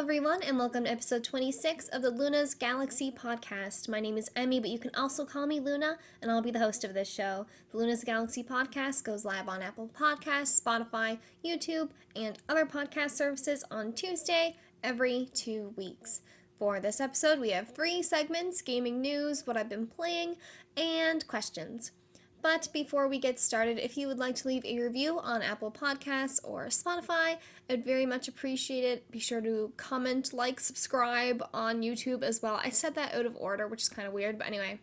everyone, and welcome to episode 26 of the Luna's Galaxy podcast. My name is Emmy, but you can also call me Luna, and I'll be the host of this show. The Luna's Galaxy podcast goes live on Apple Podcasts, Spotify, YouTube, and other podcast services on Tuesday every 2 weeks. For this episode, we have 3 segments: gaming news, what I've been playing, and questions. But before we get started, if you would like to leave a review on Apple Podcasts or Spotify, I'd very much appreciate it. Be sure to comment, like, subscribe on YouTube as well. I said that out of order, which is kind of weird, but anyway,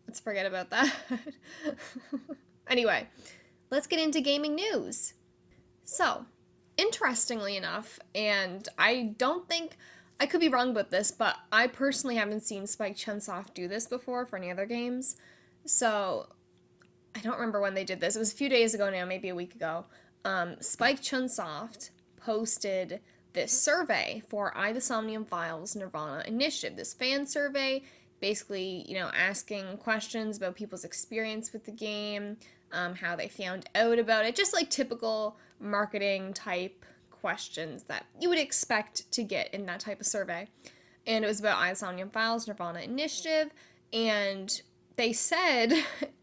let's forget about that. Anyway, let's get into gaming news. So, interestingly enough, and I don't think, I could be wrong about this, but I personally haven't seen Spike Chunsoft do this before for any other games. So, I don't remember when they did this. It was a few days ago now, maybe a week ago. Spike Chunsoft posted this survey for I, the Somnium Files Nirvana Initiative. This fan survey, basically, asking questions about people's experience with the game, how they found out about it, just like typical marketing type questions that you would expect to get in that type of survey. And it was about I, the Somnium Files Nirvana Initiative, and they said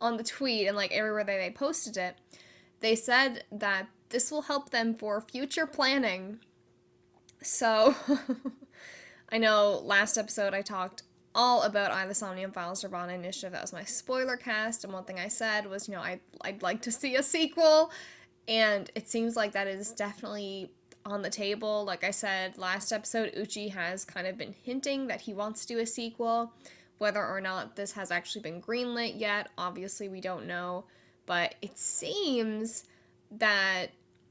on the tweet and everywhere they posted it, they said that this will help them for future planning. So, I know last episode I talked all about I, the Somnium Files Nirvana Initiative. That was my spoiler cast, and one thing I said was, I'd like to see a sequel, and it seems like that is definitely on the table. Like I said last episode, Uchi has kind of been hinting that he wants to do a sequel. Whether or not this has actually been greenlit yet, obviously we don't know, but it seems that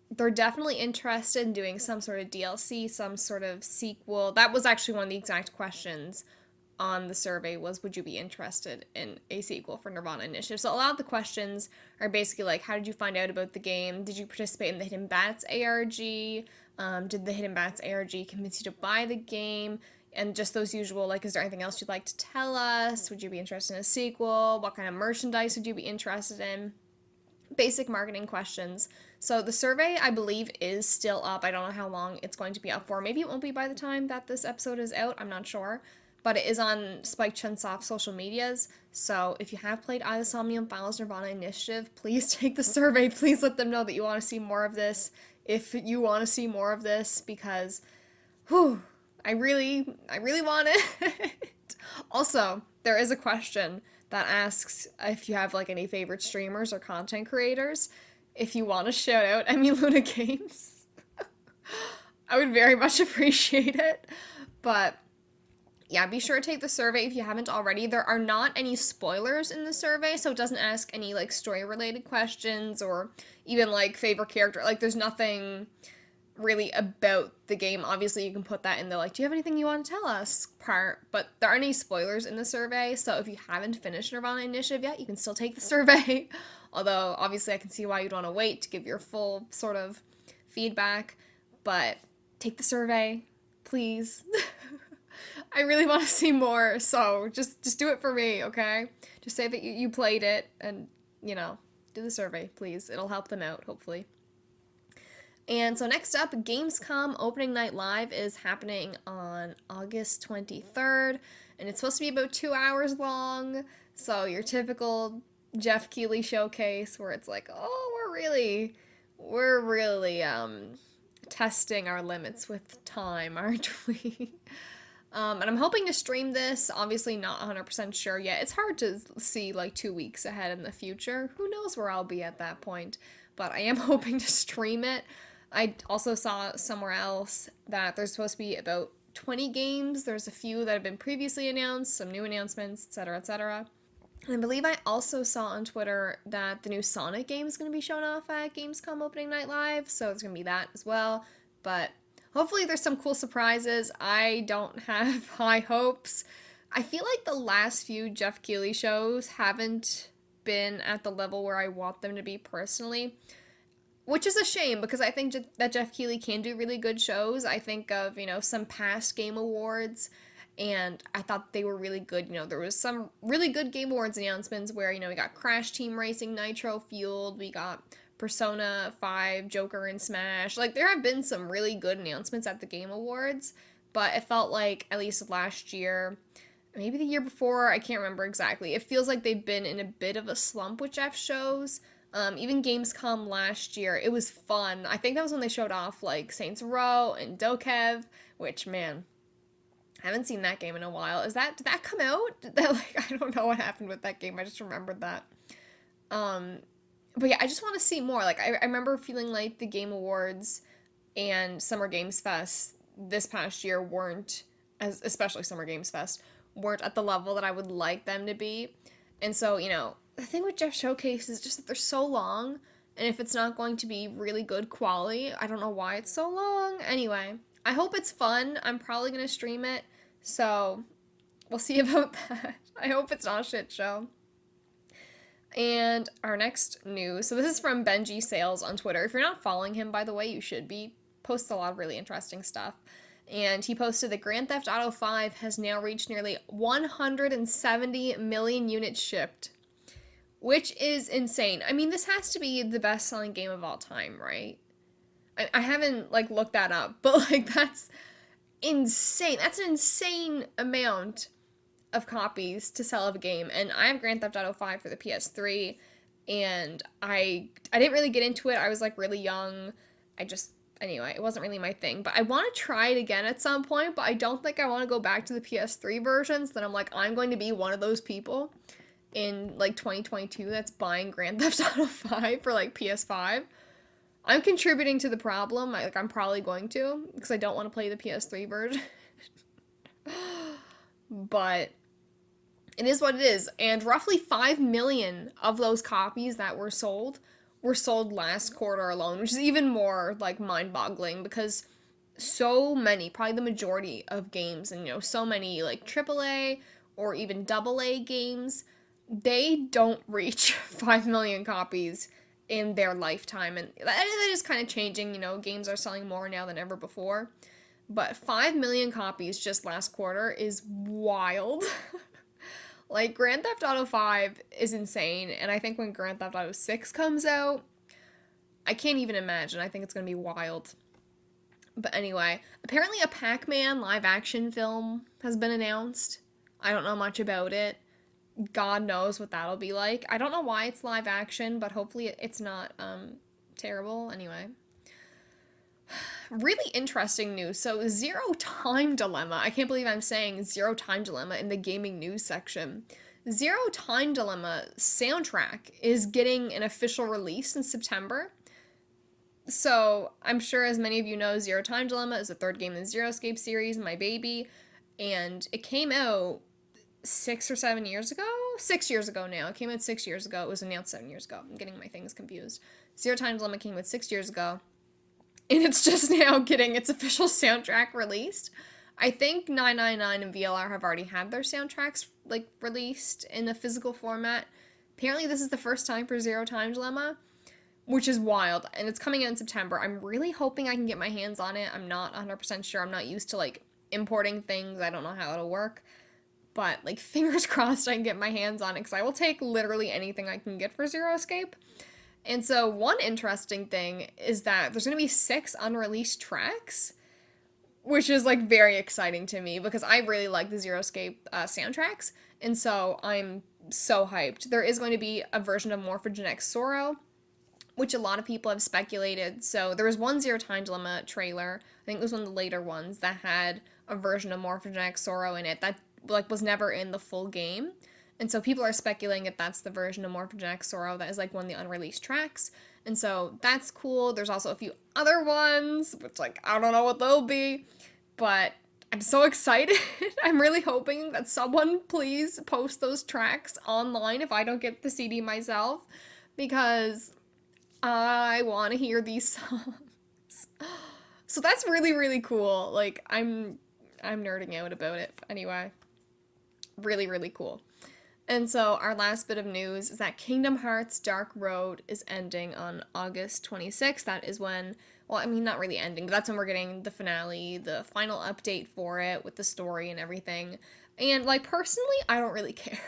they're definitely interested in doing some sort of DLC, some sort of sequel. That was actually one of the exact questions on the survey was, would you be interested in a sequel for Nirvana Initiative? So a lot of the questions are basically like, how did you find out about the game? Did you participate in the Hidden Bats ARG? Did the Hidden Bats ARG convince you to buy the game? And just those usual, is there anything else you'd like to tell us? Would you be interested in a sequel? What kind of merchandise would you be interested in? Basic marketing questions. So the survey, I believe, is still up. I don't know how long it's going to be up for. Maybe it won't be by the time that this episode is out. I'm not sure. But it is on Spike Chunsoft's social medias. So if you have played I, the Somnium Files Nirvana Initiative, please take the survey. Please let them know that you want to see more of this. If you want to see more of this, because, whew, I really want it. Also, there is a question that asks if you have any favorite streamers or content creators. If you want to shout out Emmy Luna Games, I would very much appreciate it. But yeah, be sure to take the survey if you haven't already. There are not any spoilers in the survey, so it doesn't ask any story-related questions or even favorite character. There's nothing really about the game. Obviously, you can put that in the do you have anything you want to tell us part, but there aren't any spoilers in the survey, so if you haven't finished Nirvana Initiative yet, you can still take the survey. Although, obviously, I can see why you'd want to wait to give your full sort of feedback, but take the survey, please. I really want to see more, so just do it for me, okay? Just say that you played it, and, do the survey, please. It'll help them out, hopefully. And so next up, Gamescom Opening Night Live is happening on August 23rd, and it's supposed to be about 2 hours long, so your typical Jeff Keighley showcase where it's we're really testing our limits with time, aren't we? And I'm hoping to stream this, obviously not 100% sure yet. It's hard to see 2 weeks ahead in the future. Who knows where I'll be at that point, but I am hoping to stream it. I also saw somewhere else that there's supposed to be about 20 games. There's a few that have been previously announced, some new announcements, etc., etc. And I believe I also saw on Twitter that the new Sonic game is going to be shown off at Gamescom Opening Night Live, so it's going to be that as well. But hopefully there's some cool surprises. I don't have high hopes. I feel like the last few Jeff Keighley shows haven't been at the level where I want them to be personally. Which is a shame, because I think that Jeff Keighley can do really good shows. I think of, some past Game Awards, and I thought they were really good. There was some really good Game Awards announcements where, we got Crash Team Racing Nitro Fueled, we got Persona 5, Joker, and Smash. There have been some really good announcements at the Game Awards, but it felt like, at least last year, maybe the year before, I can't remember exactly. It feels like they've been in a bit of a slump with Jeff shows. Even Gamescom last year, it was fun. I think that was when they showed off like Saints Row and Dokev, which, man, I haven't seen that game in a while. Did that come out? I don't know what happened with that game. I just remembered that. Um, but yeah, I just want to see more. Like I remember feeling like the Game Awards and Summer Games Fest this past year weren't, as especially Summer Games Fest, weren't at the level that I would like them to be. And so, the thing with Jeff Showcase is just that they're so long, and if it's not going to be really good quality, I don't know why it's so long. Anyway, I hope it's fun. I'm probably going to stream it, so we'll see about that. I hope it's not a shit show. And our next news, so this is from Benji Sales on Twitter. If you're not following him, by the way, you should be. Posts a lot of really interesting stuff. And he posted that Grand Theft Auto 5 has now reached nearly 170 million units shipped, which is insane. I mean, this has to be the best-selling game of all time, right? I haven't, looked that up, but, that's insane. That's an insane amount of copies to sell of a game. And I have Grand Theft Auto 5 for the PS3, and I didn't really get into it. I was, really young. Anyway, it wasn't really my thing. But I want to try it again at some point, but I don't think I want to go back to the PS3 versions. Then I'm going to be one of those people in, 2022 that's buying Grand Theft Auto 5 for, PS5. I'm contributing to the problem. I'm probably going to, because I don't want to play the PS3 version. But it is what it is. And roughly 5 million of those copies that were sold last quarter alone, which is even more, mind-boggling, because so many, probably the majority of games, and, so many, AAA or even AA games, they don't reach 5 million copies in their lifetime. And that is kind of changing, games are selling more now than ever before. But 5 million copies just last quarter is wild. Grand Theft Auto 5 is insane, and I think when Grand Theft Auto 6 comes out, I can't even imagine. I think it's going to be wild. But anyway, apparently a Pac-Man live-action film has been announced. I don't know much about it. God knows what that'll be like. I don't know why it's live-action, but hopefully it's not terrible. Anyway. Really interesting news. So, Zero Time Dilemma. I can't believe I'm saying Zero Time Dilemma in the gaming news section. Zero Time Dilemma soundtrack is getting an official release in September. So, I'm sure as many of you know, Zero Time Dilemma is the third game in the Zero Escape series, my baby. And it came out 6 or 7 years ago? 6 years ago now. It came out 6 years ago. It was announced 7 years ago. I'm getting my things confused. Zero Time Dilemma came out 6 years ago. And it's just now getting its official soundtrack released. I think 999 and VLR have already had their soundtracks, released in a physical format. Apparently this is the first time for Zero Time Dilemma, which is wild. And it's coming out in September. I'm really hoping I can get my hands on it. I'm not 100% sure. I'm not used to, importing things. I don't know how it'll work. But, fingers crossed I can get my hands on it, because I will take literally anything I can get for Zero Escape. And so one interesting thing is that there's going to be 6 unreleased tracks, which is, very exciting to me, because I really like the Zero Escape soundtracks, and so I'm so hyped. There is going to be a version of Morphogen X Sorrow, which a lot of people have speculated. So there was one Zero Time Dilemma trailer, I think it was one of the later ones, that had a version of Morphogen X Sorrow in it that, was never in the full game. And so people are speculating that that's the version of Morphogen X Sorrow that is, one of the unreleased tracks. And so that's cool. There's also a few other ones, which, I don't know what they'll be. But I'm so excited. I'm really hoping that someone please post those tracks online if I don't get the CD myself. Because I want to hear these songs. So that's really, really cool. I'm nerding out about it. Anyway, really, really cool. And so our last bit of news is that Kingdom Hearts Dark Road is ending on August 26th. That is when, not really ending, but that's when we're getting the finale, the final update for it with the story and everything. And, personally, I don't really care.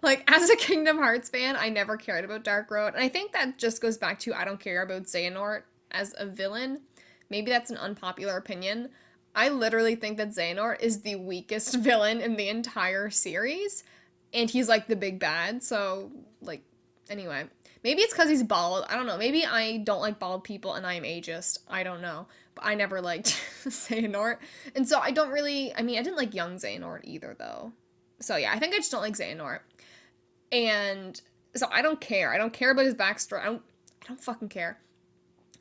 As a Kingdom Hearts fan, I never cared about Dark Road. And I think that just goes back to I don't care about Xehanort as a villain. Maybe that's an unpopular opinion. I literally think that Xehanort is the weakest villain in the entire series, and he's like the big bad. So like, anyway, maybe it's because he's bald. I don't know. Maybe I don't like bald people and I am ageist. I don't know. But I never liked Xehanort, and so I don't really. I mean, I didn't like young Xehanort either, though. So yeah, I think I just don't like Xehanort, and so I don't care. I don't care about his backstory. I don't fucking care.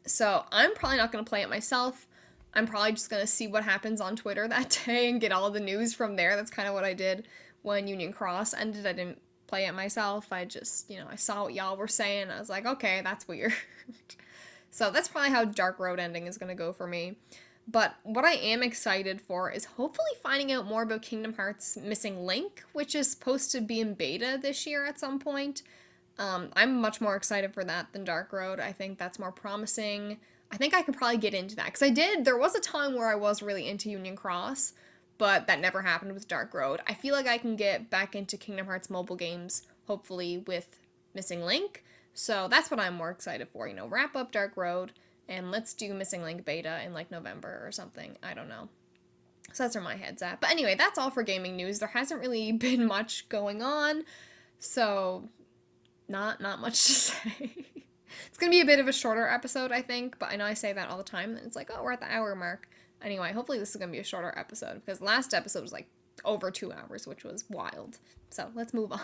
So I'm probably not gonna play it myself. I'm probably just gonna see what happens on Twitter that day and get all the news from there. That's kind of what I did when Union Cross ended. I didn't play it myself. I just, I saw what y'all were saying. I was like, okay, that's weird. So that's probably how Dark Road ending is gonna go for me. But what I am excited for is hopefully finding out more about Kingdom Hearts Missing Link, which is supposed to be in beta this year at some point. I'm much more excited for that than Dark Road. I think that's more promising. I think I could probably get into that. Because there was a time where I was really into Union Cross, but that never happened with Dark Road. I feel like I can get back into Kingdom Hearts mobile games, hopefully, with Missing Link. So that's what I'm more excited for. Wrap up Dark Road, and let's do Missing Link beta in like November or something. I don't know. So that's where my head's at. But anyway, that's all for gaming news. There hasn't really been much going on. So not much to say. It's gonna be a bit of a shorter episode, I think, but I know I say that all the time, and it's like, oh, we're at the hour mark. Anyway, hopefully this is gonna be a shorter episode, because last episode was like over 2 hours, which was wild. So let's move on.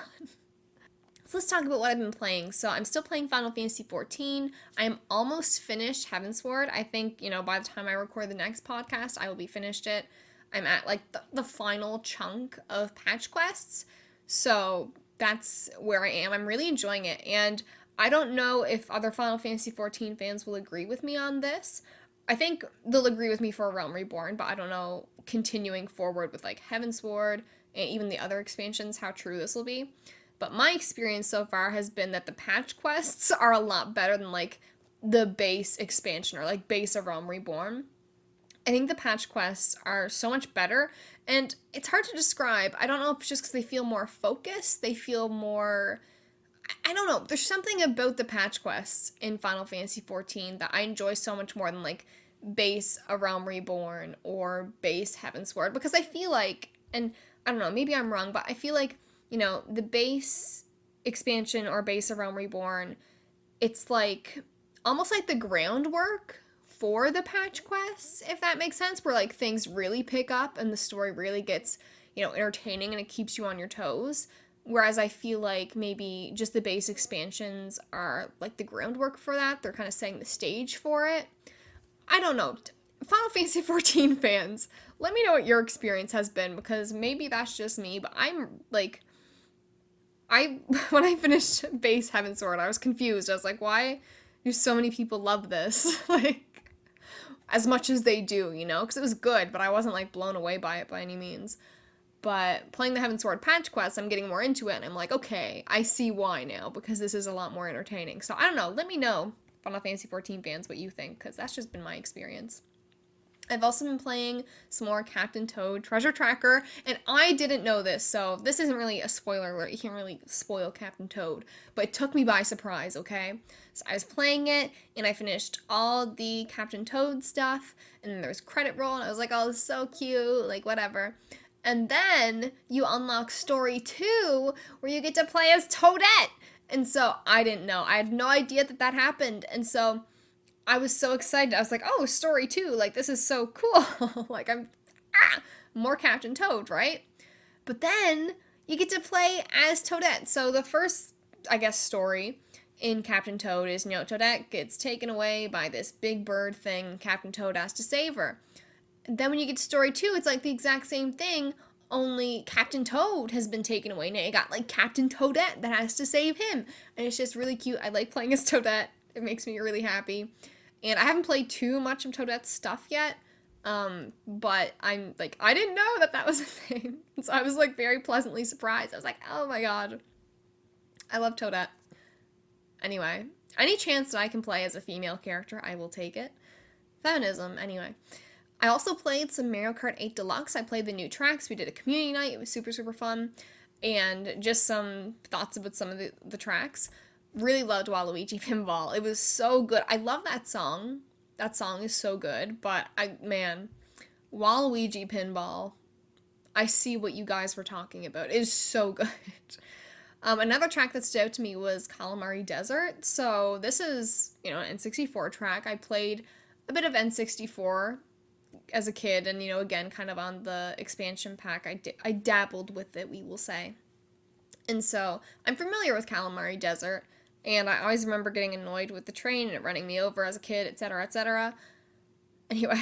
So let's talk about what I've been playing. So I'm still playing Final Fantasy XIV. I am almost finished Heavensward. I think, by the time I record the next podcast, I will be finished it. I'm at like the final chunk of patch quests. So that's where I am. I'm really enjoying it. And I don't know if other Final Fantasy XIV fans will agree with me on this. I think they'll agree with me for Realm Reborn, but I don't know continuing forward with like Heavensward and even the other expansions how true this will be. But my experience so far has been that the patch quests are a lot better than like the base expansion or like base of Realm Reborn. I think the patch quests are so much better, and it's hard to describe. I don't know if it's just because they feel more focused, they feel more... I don't know, there's something about the patch quests in Final Fantasy XIV that I enjoy so much more than like base A Realm Reborn or base Heavensward, because I feel like, and I don't know, maybe I'm wrong, but I feel like, the base expansion or base A Realm Reborn, it's like almost like the groundwork for the patch quests, if that makes sense, where like things really pick up and the story really gets, entertaining and it keeps you on your toes. Whereas I feel like maybe just the base expansions are like the groundwork for that. They're kind of setting the stage for it. I don't know. Final Fantasy XIV fans, let me know what your experience has been, because maybe that's just me, but I'm like, when I finished base Heavensward, I was confused. I was like, why do so many people love this? Like, as much as they do, because it was good, but I wasn't like blown away by it by any means. But playing the Heavensward patch quest, I'm getting more into it, and I'm like, okay, I see why now, because this is a lot more entertaining. So I don't know, let me know, Final Fantasy XIV fans, what you think, because that's just been my experience. I've also been playing some more Captain Toad Treasure Tracker, and I didn't know this, so this isn't really a spoiler alert. You can't really spoil Captain Toad, but it took me by surprise, okay? So I was playing it, and I finished all the Captain Toad stuff, and then there was credit roll, and I was like, oh, this is so cute, like, whatever. And then you unlock Story 2, where you get to play as Toadette, and so I didn't know. I had no idea that happened, and so I was so excited. I was like, oh, Story 2, like, this is so cool. Like, more Captain Toad, right? But then you get to play as Toadette. So the first, I guess, story in Captain Toad is, Toadette gets taken away by this big bird thing. Captain Toad has to save her. And then when you get to Story 2, it's like the exact same thing, only Captain Toad has been taken away. Now you got, like, Captain Toadette that has to save him. And it's just really cute. I like playing as Toadette. It makes me really happy. And I haven't played too much of Toadette's stuff yet, but I'm, like, I didn't know that was a thing. So I was, like, very pleasantly surprised. I was like, oh my god. I love Toadette. Anyway, any chance that I can play as a female character, I will take it. Feminism, anyway. I also played some Mario Kart 8 Deluxe. I played the new tracks. We did a community night. It was super, super fun. And just some thoughts about some of the tracks. Really loved Waluigi Pinball. It was so good. I love that song. That song is so good. But, Waluigi Pinball. I see what you guys were talking about. It is so good. Another track that stood out to me was Calamari Desert. So this is, an N64 track. I played a bit of N64 as a kid, and again, kind of on the expansion pack, I dabbled with it, we will say. And so I'm familiar with Calamari Desert, and I always remember getting annoyed with the train and it running me over as a kid, etc., etc. Anyway,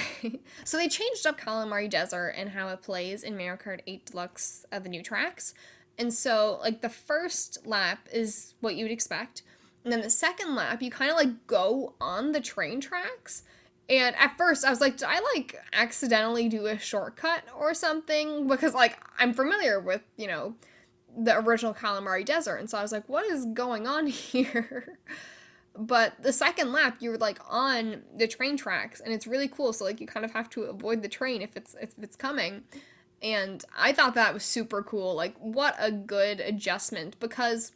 so they changed up Calamari Desert and how it plays in Mario Kart 8 Deluxe, the new tracks. And so, like, the first lap is what you would expect. And then the second lap, you kind of, like, go on the train tracks. And at first, I was like, did I, like, accidentally do a shortcut or something? Because, like, I'm familiar with, the original Calamari Desert. And so I was like, what is going on here? But the second lap, you're, like, on the train tracks. And it's really cool. So, like, you kind of have to avoid the train if it's coming. And I thought that was super cool. Like, what a good adjustment. Because,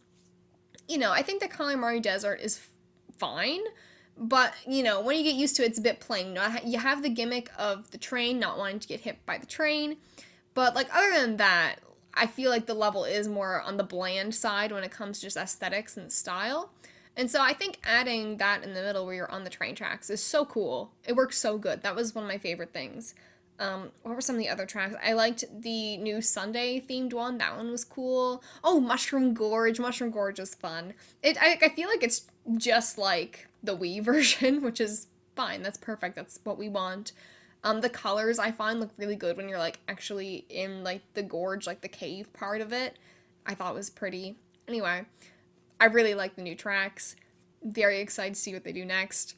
I think the Calamari Desert is fine. But, when you get used to it, it's a bit plain. You have the gimmick of the train, not wanting to get hit by the train. But, like, other than that, I feel like the level is more on the bland side when it comes to just aesthetics and style. And so I think adding that in the middle where you're on the train tracks is so cool. It works so good. That was one of my favorite things. What were some of the other tracks? I liked the new Sunday themed one. That one was cool. Oh, Mushroom Gorge. Mushroom Gorge was fun. I feel like it's just like the Wii version, which is fine. That's perfect. That's what we want. The colors I find look really good when you're like actually in like the gorge, like the cave part of it. I thought it was pretty. Anyway, I really like the new tracks. Very excited to see what they do next.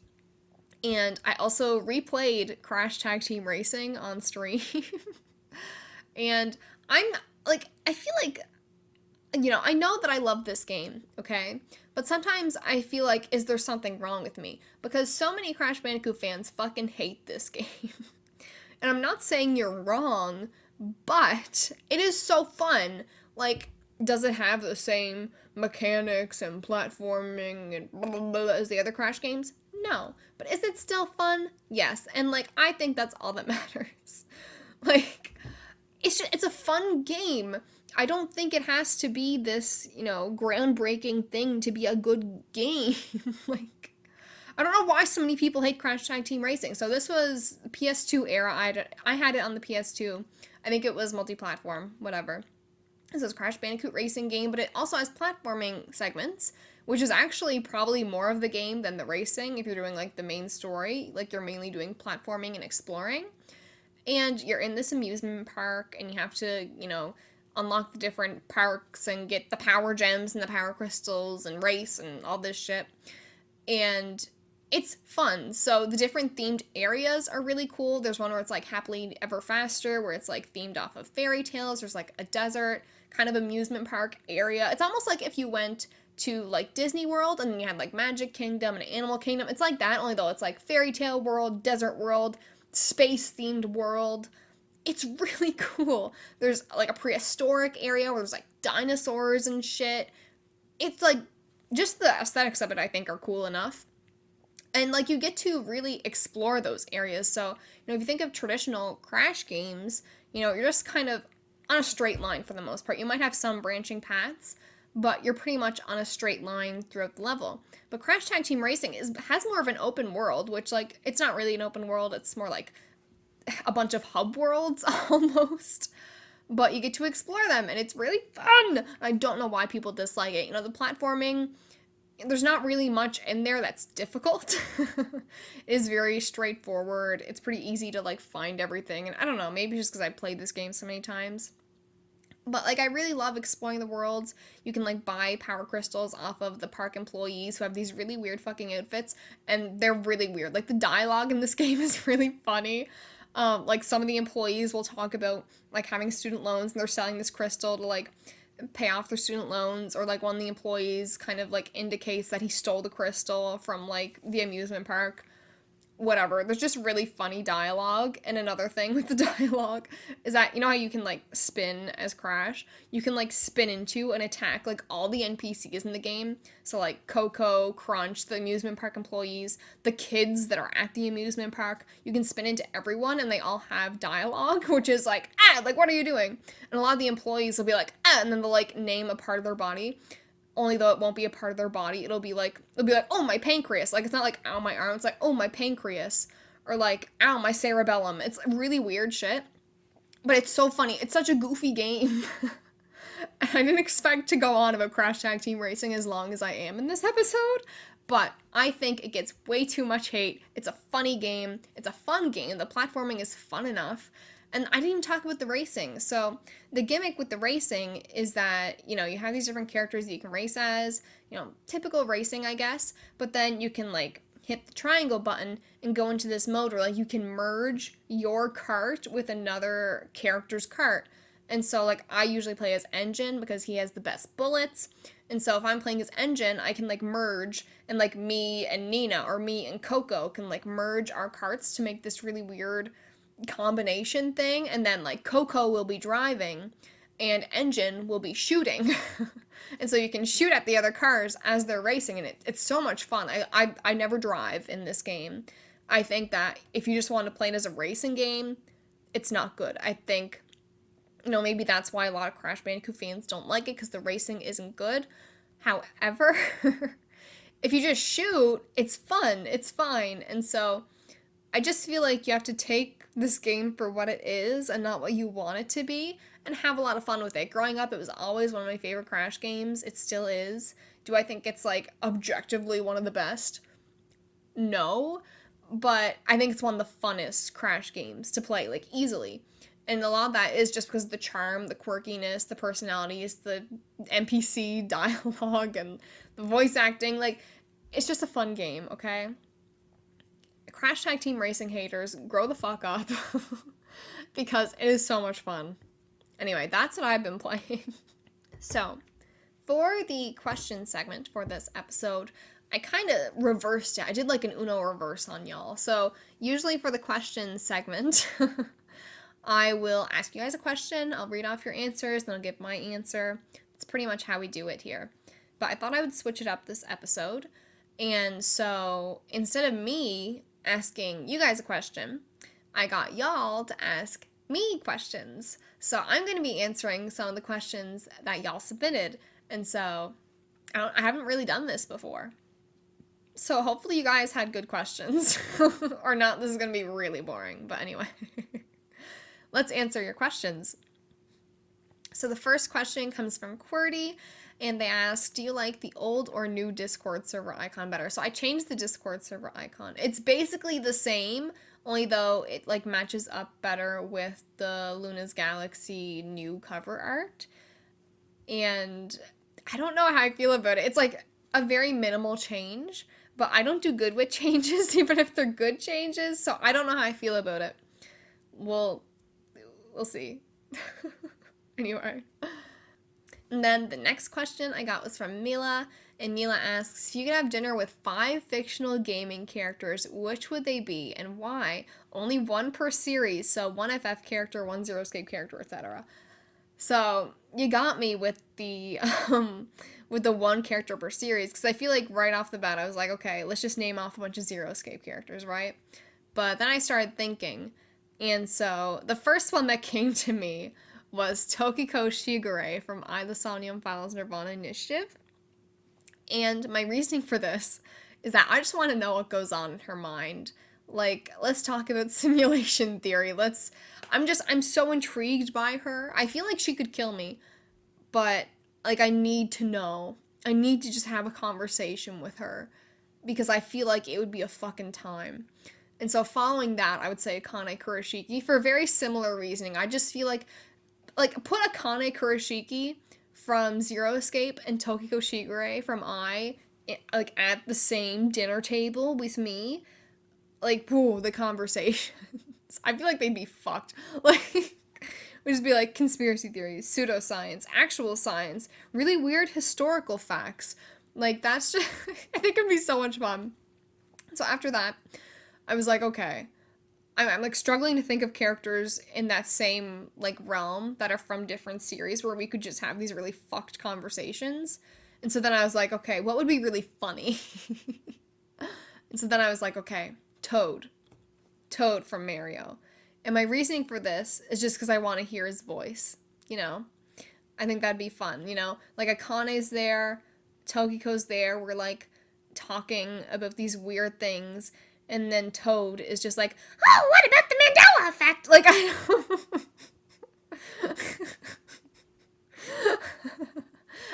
And I also replayed Crash Tag Team Racing on stream. And I'm like, I feel like, I know that I love this game, okay? But sometimes I feel like, is there something wrong with me? Because so many Crash Bandicoot fans fucking hate this game. And I'm not saying you're wrong, but it is so fun. Like, does it have the same mechanics and platforming and blah, blah, blah as the other Crash games? No. But is it still fun? Yes. And, like, I think that's all that matters. Like, it's a fun game. I don't think it has to be this, groundbreaking thing to be a good game. Like, I don't know why so many people hate Crash Tag Team Racing. So this was PS2 era. I had it on the PS2. I think it was multi-platform, whatever. This is Crash Bandicoot Racing game, but it also has platforming segments, which is actually probably more of the game than the racing if you're doing, like, the main story. Like, you're mainly doing platforming and exploring. And you're in this amusement park, and you have to, unlock the different parks and get the power gems and the power crystals and race and all this shit. And it's fun. So the different themed areas are really cool. There's one where it's like Happily Ever Faster, where it's like themed off of fairy tales. There's like a desert kind of amusement park area. It's almost like if you went to like Disney World and then you had like Magic Kingdom and Animal Kingdom. It's like that, only though it's like fairy tale world, desert world, space themed world. It's really cool. There's like a prehistoric area where there's like dinosaurs and shit. It's like just the aesthetics of it I think are cool enough. And like you get to really explore those areas. So, if you think of traditional Crash games, you're just kind of on a straight line for the most part. You might have some branching paths, but you're pretty much on a straight line throughout the level. But Crash Tag Team Racing has more of an open world, which like it's not really an open world. It's more like a bunch of hub worlds almost, but you get to explore them and it's really fun. I don't know why people dislike it. The platforming, there's not really much in there that's difficult. It is very straightforward. It's pretty easy to like find everything, and I don't know, maybe just because I played this game so many times. But like I really love exploring the worlds. You can like buy power crystals off of the park employees who have these really weird fucking outfits, and they're really weird. Like the dialogue in this game is really funny. Like some of the employees will talk about like having student loans and they're selling this crystal to like pay off their student loans, or like one of the employees kind of like indicates that he stole the crystal from like the amusement park. whatever. There's just really funny dialogue. And another thing with the dialogue is that, you know how you can like spin as Crash? You can like spin into and attack like all the NPCs in the game. So like Coco, Crunch, the amusement park employees, the kids that are at the amusement park. You can spin into everyone and they all have dialogue, which is like, like what are you doing? And a lot of the employees will be like, and then they'll like name a part of their body. Only though it won't be a part of their body. It'll be like, oh, my pancreas. Like, it's not like, ow, my arm. It's like, oh, my pancreas. Or like, ow, my cerebellum. It's really weird shit. But it's so funny. It's such a goofy game. I didn't expect to go on about Crash Tag Team Racing as long as I am in this episode. But I think it gets way too much hate. It's a funny game. It's a fun game. The platforming is fun enough. And I didn't even talk about the racing. So the gimmick with the racing is that, you know, you have these different characters that you can race as, you know, typical racing, I guess. But then you can, like, hit the triangle button and go into this mode where, like, you can merge your kart with another character's kart. And so, like, I usually play as Engine because he has the best bullets. And so if I'm playing as Engine, I can, like, merge, and, like, me and Nina or me and Coco can, like, merge our karts to make this really weird combination thing, and then like Coco will be driving and Engine will be shooting. And so you can shoot at the other cars as they're racing, and it's so much fun. I never drive in this game. I think that if you just want to play it as a racing game, it's not good. I think, you know, maybe that's why a lot of Crash Bandicoot fans don't like it, because the racing isn't good. However, if you just shoot, it's fun, it's fine. And so I just feel like you have to take this game for what it is and not what you want it to be, and have a lot of fun with it. Growing up, it was always one of my favorite Crash games. It still is. Do I think it's like objectively one of the best? No, but I think it's one of the funnest Crash games to play, like easily. And a lot of that is just because of the charm, the quirkiness, the personalities, the NPC dialogue, and the voice acting. Like, it's just a fun game, okay? Crash Tag Team Racing haters, grow the fuck up. Because it is so much fun. Anyway, that's what I've been playing. So, for the question segment for this episode, I kind of reversed it. I did like an Uno reverse on y'all. So, usually for the question segment, I will ask you guys a question, I'll read off your answers, then I'll give my answer. It's pretty much how we do it here. But I thought I would switch it up this episode. And so, instead of me asking you guys a question, I got y'all to ask me questions. So I'm going to be answering some of the questions that y'all submitted. And so I haven't really done this before. So hopefully you guys had good questions. Or not, this is going to be really boring. But anyway, let's answer your questions. So the first question comes from QWERTY. And they asked, do you like the old or new Discord server icon better? So I changed the Discord server icon. It's basically the same, only though it like matches up better with the Luna's Galaxy new cover art. And I don't know how I feel about it. It's like a very minimal change, but I don't do good with changes, even if they're good changes. So I don't know how I feel about it. We'll see. Anyway. And then the next question I got was from Mila, and Mila asks, if you could have dinner with 5 fictional gaming characters, which would they be and why? Only one per series, so one FF character, one Zero Escape character, etc. So you got me with the one character per series, because I feel like right off the bat I was like, okay, let's just name off a bunch of Zero Escape characters, right? But then I started thinking, and so the first one that came to me was Tokiko Shigure from I, the Somnium Files Nirvana Initiative. And my reasoning for this is that I just want to know what goes on in her mind. Like, let's talk about simulation theory. I'm so intrigued by her. I feel like she could kill me, but like I need to know. I need to just have a conversation with her because I feel like it would be a fucking time. And so following that, I would say Akane Kurashiki for very similar reasoning. I just feel like put Akane Kurashiki from Zero Escape and Tokiko Shigure from I, like, at the same dinner table with me. Like, whoa, the conversations. I feel like they'd be fucked. Like, we'd just be like, conspiracy theories, pseudoscience, actual science, really weird historical facts. Like, that's just, I think it'd be so much fun. So after that, I was like, okay. I'm like struggling to think of characters in that same like realm that are from different series where we could just have these really fucked conversations. And so then I was like, okay, what would be really funny? And so then I was like, okay, Toad. Toad from Mario. And my reasoning for this is just because I want to hear his voice, you know? I think that'd be fun, you know? Like Akane's there, Tokiko's there, we're like talking about these weird things, and then Toad is just like, oh, what about the Mandela effect? Like, I don't...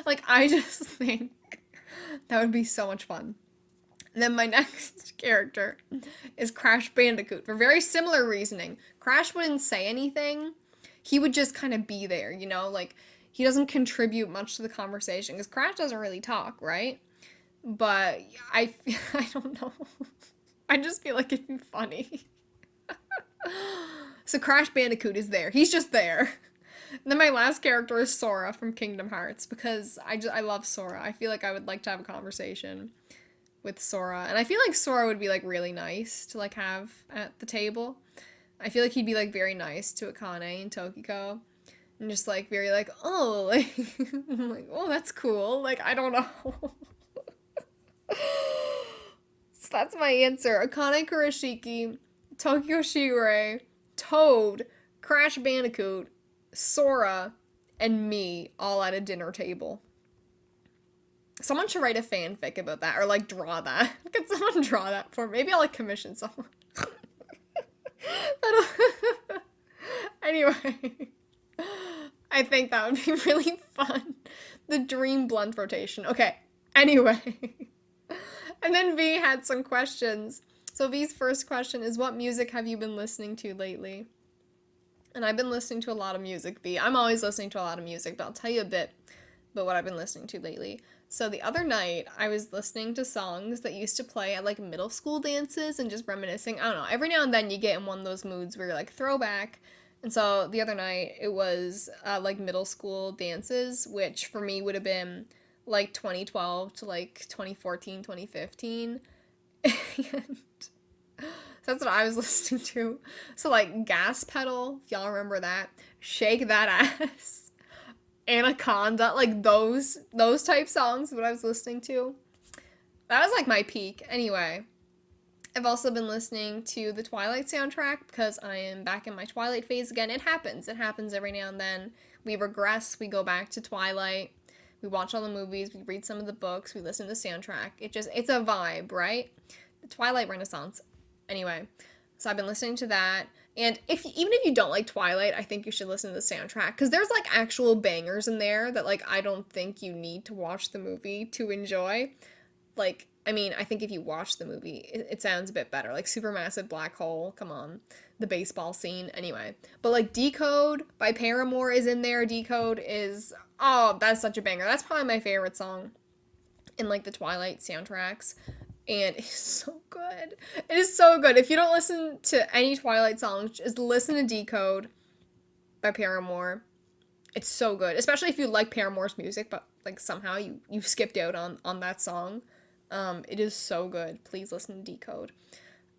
like, I just think that would be so much fun. And then my next character is Crash Bandicoot for very similar reasoning. Crash wouldn't say anything. He would just kind of be there, you know? Like, he doesn't contribute much to the conversation because Crash doesn't really talk, right? But I don't know. I just feel like it'd be funny. So Crash Bandicoot is there. He's just there. And then my last character is Sora from Kingdom Hearts because I love Sora. I feel like I would like to have a conversation with Sora. And I feel like Sora would be like really nice to like have at the table. I feel like he'd be like very nice to Akane and Tokiko. And just like very like, oh, like, I'm like, oh, that's cool. Like, I don't know. So that's my answer. Akane Kurashiki, Tokyo Shigure, Toad, Crash Bandicoot, Sora, and me all at a dinner table. Someone should write a fanfic about that or like draw that. Could someone draw that for me? Maybe I'll like commission someone. Anyway, I think that would be really fun. The dream blunt rotation. Okay, anyway. And then V had some questions. So V's first question is, what music have you been listening to lately? And I've been listening to a lot of music, V. I'm always listening to a lot of music, but I'll tell you a bit about what I've been listening to lately. So the other night, I was listening to songs that used to play at like middle school dances and just reminiscing. I don't know, every now and then you get in one of those moods where you're like throwback. And so the other night, it was like middle school dances, which for me would have been like 2012 to like 2014, 2015. And that's what I was listening to. So like Gas Pedal, if y'all remember that. Shake That Ass. Anaconda, like those type songs, what I was listening to. That was like my peak. Anyway, I've also been listening to the Twilight soundtrack because I am back in my Twilight phase again. It happens every now and then. We regress, we go back to Twilight, we watch all the movies, we read some of the books, we listen to the soundtrack. It's a vibe, right? The Twilight Renaissance. Anyway, so I've been listening to that. And even if you don't like Twilight, I think you should listen to the soundtrack because there's like actual bangers in there that like I don't think you need to watch the movie to enjoy. Like, I mean, I think if you watch the movie, it sounds a bit better. Like Supermassive Black Hole, come on, the baseball scene. Anyway, but like Decode by Paramore is in there. Decode is, oh, that's such a banger. That's probably my favorite song in like the Twilight soundtracks. And it's so good. It is so good. If you don't listen to any Twilight songs, just listen to Decode by Paramore. It's so good. Especially if you like Paramore's music, but like somehow you skipped out on that song. It is so good. Please listen to Decode.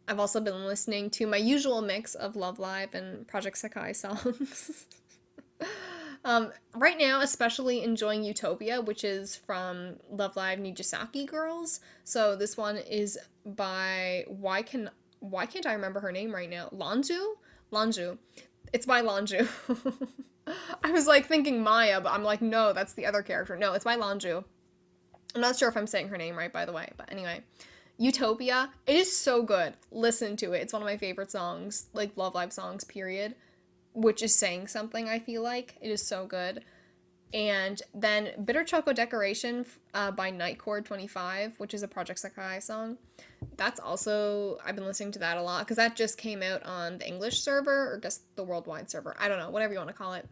I've also been listening to my usual mix of Love Live and Project Sekai songs. Right now, especially enjoying Utopia, which is from Love Live Nijisaki Girls. So this one is by, why can't I remember her name right now? Lanju. It's by Lanju. I was like thinking Maya, but I'm like, no, that's the other character. No, it's by Lanju. I'm not sure if I'm saying her name right, by the way, but anyway. Utopia, it is so good. Listen to it. It's one of my favorite songs, like Love Live songs, period. Which is saying something, I feel like. It is so good. And then Bitter Choco Decoration by Nightcore 25, which is a Project Sekai song. That's also, I've been listening to that a lot, because that just came out on the English server, or just the worldwide server. I don't know, whatever you want to call it.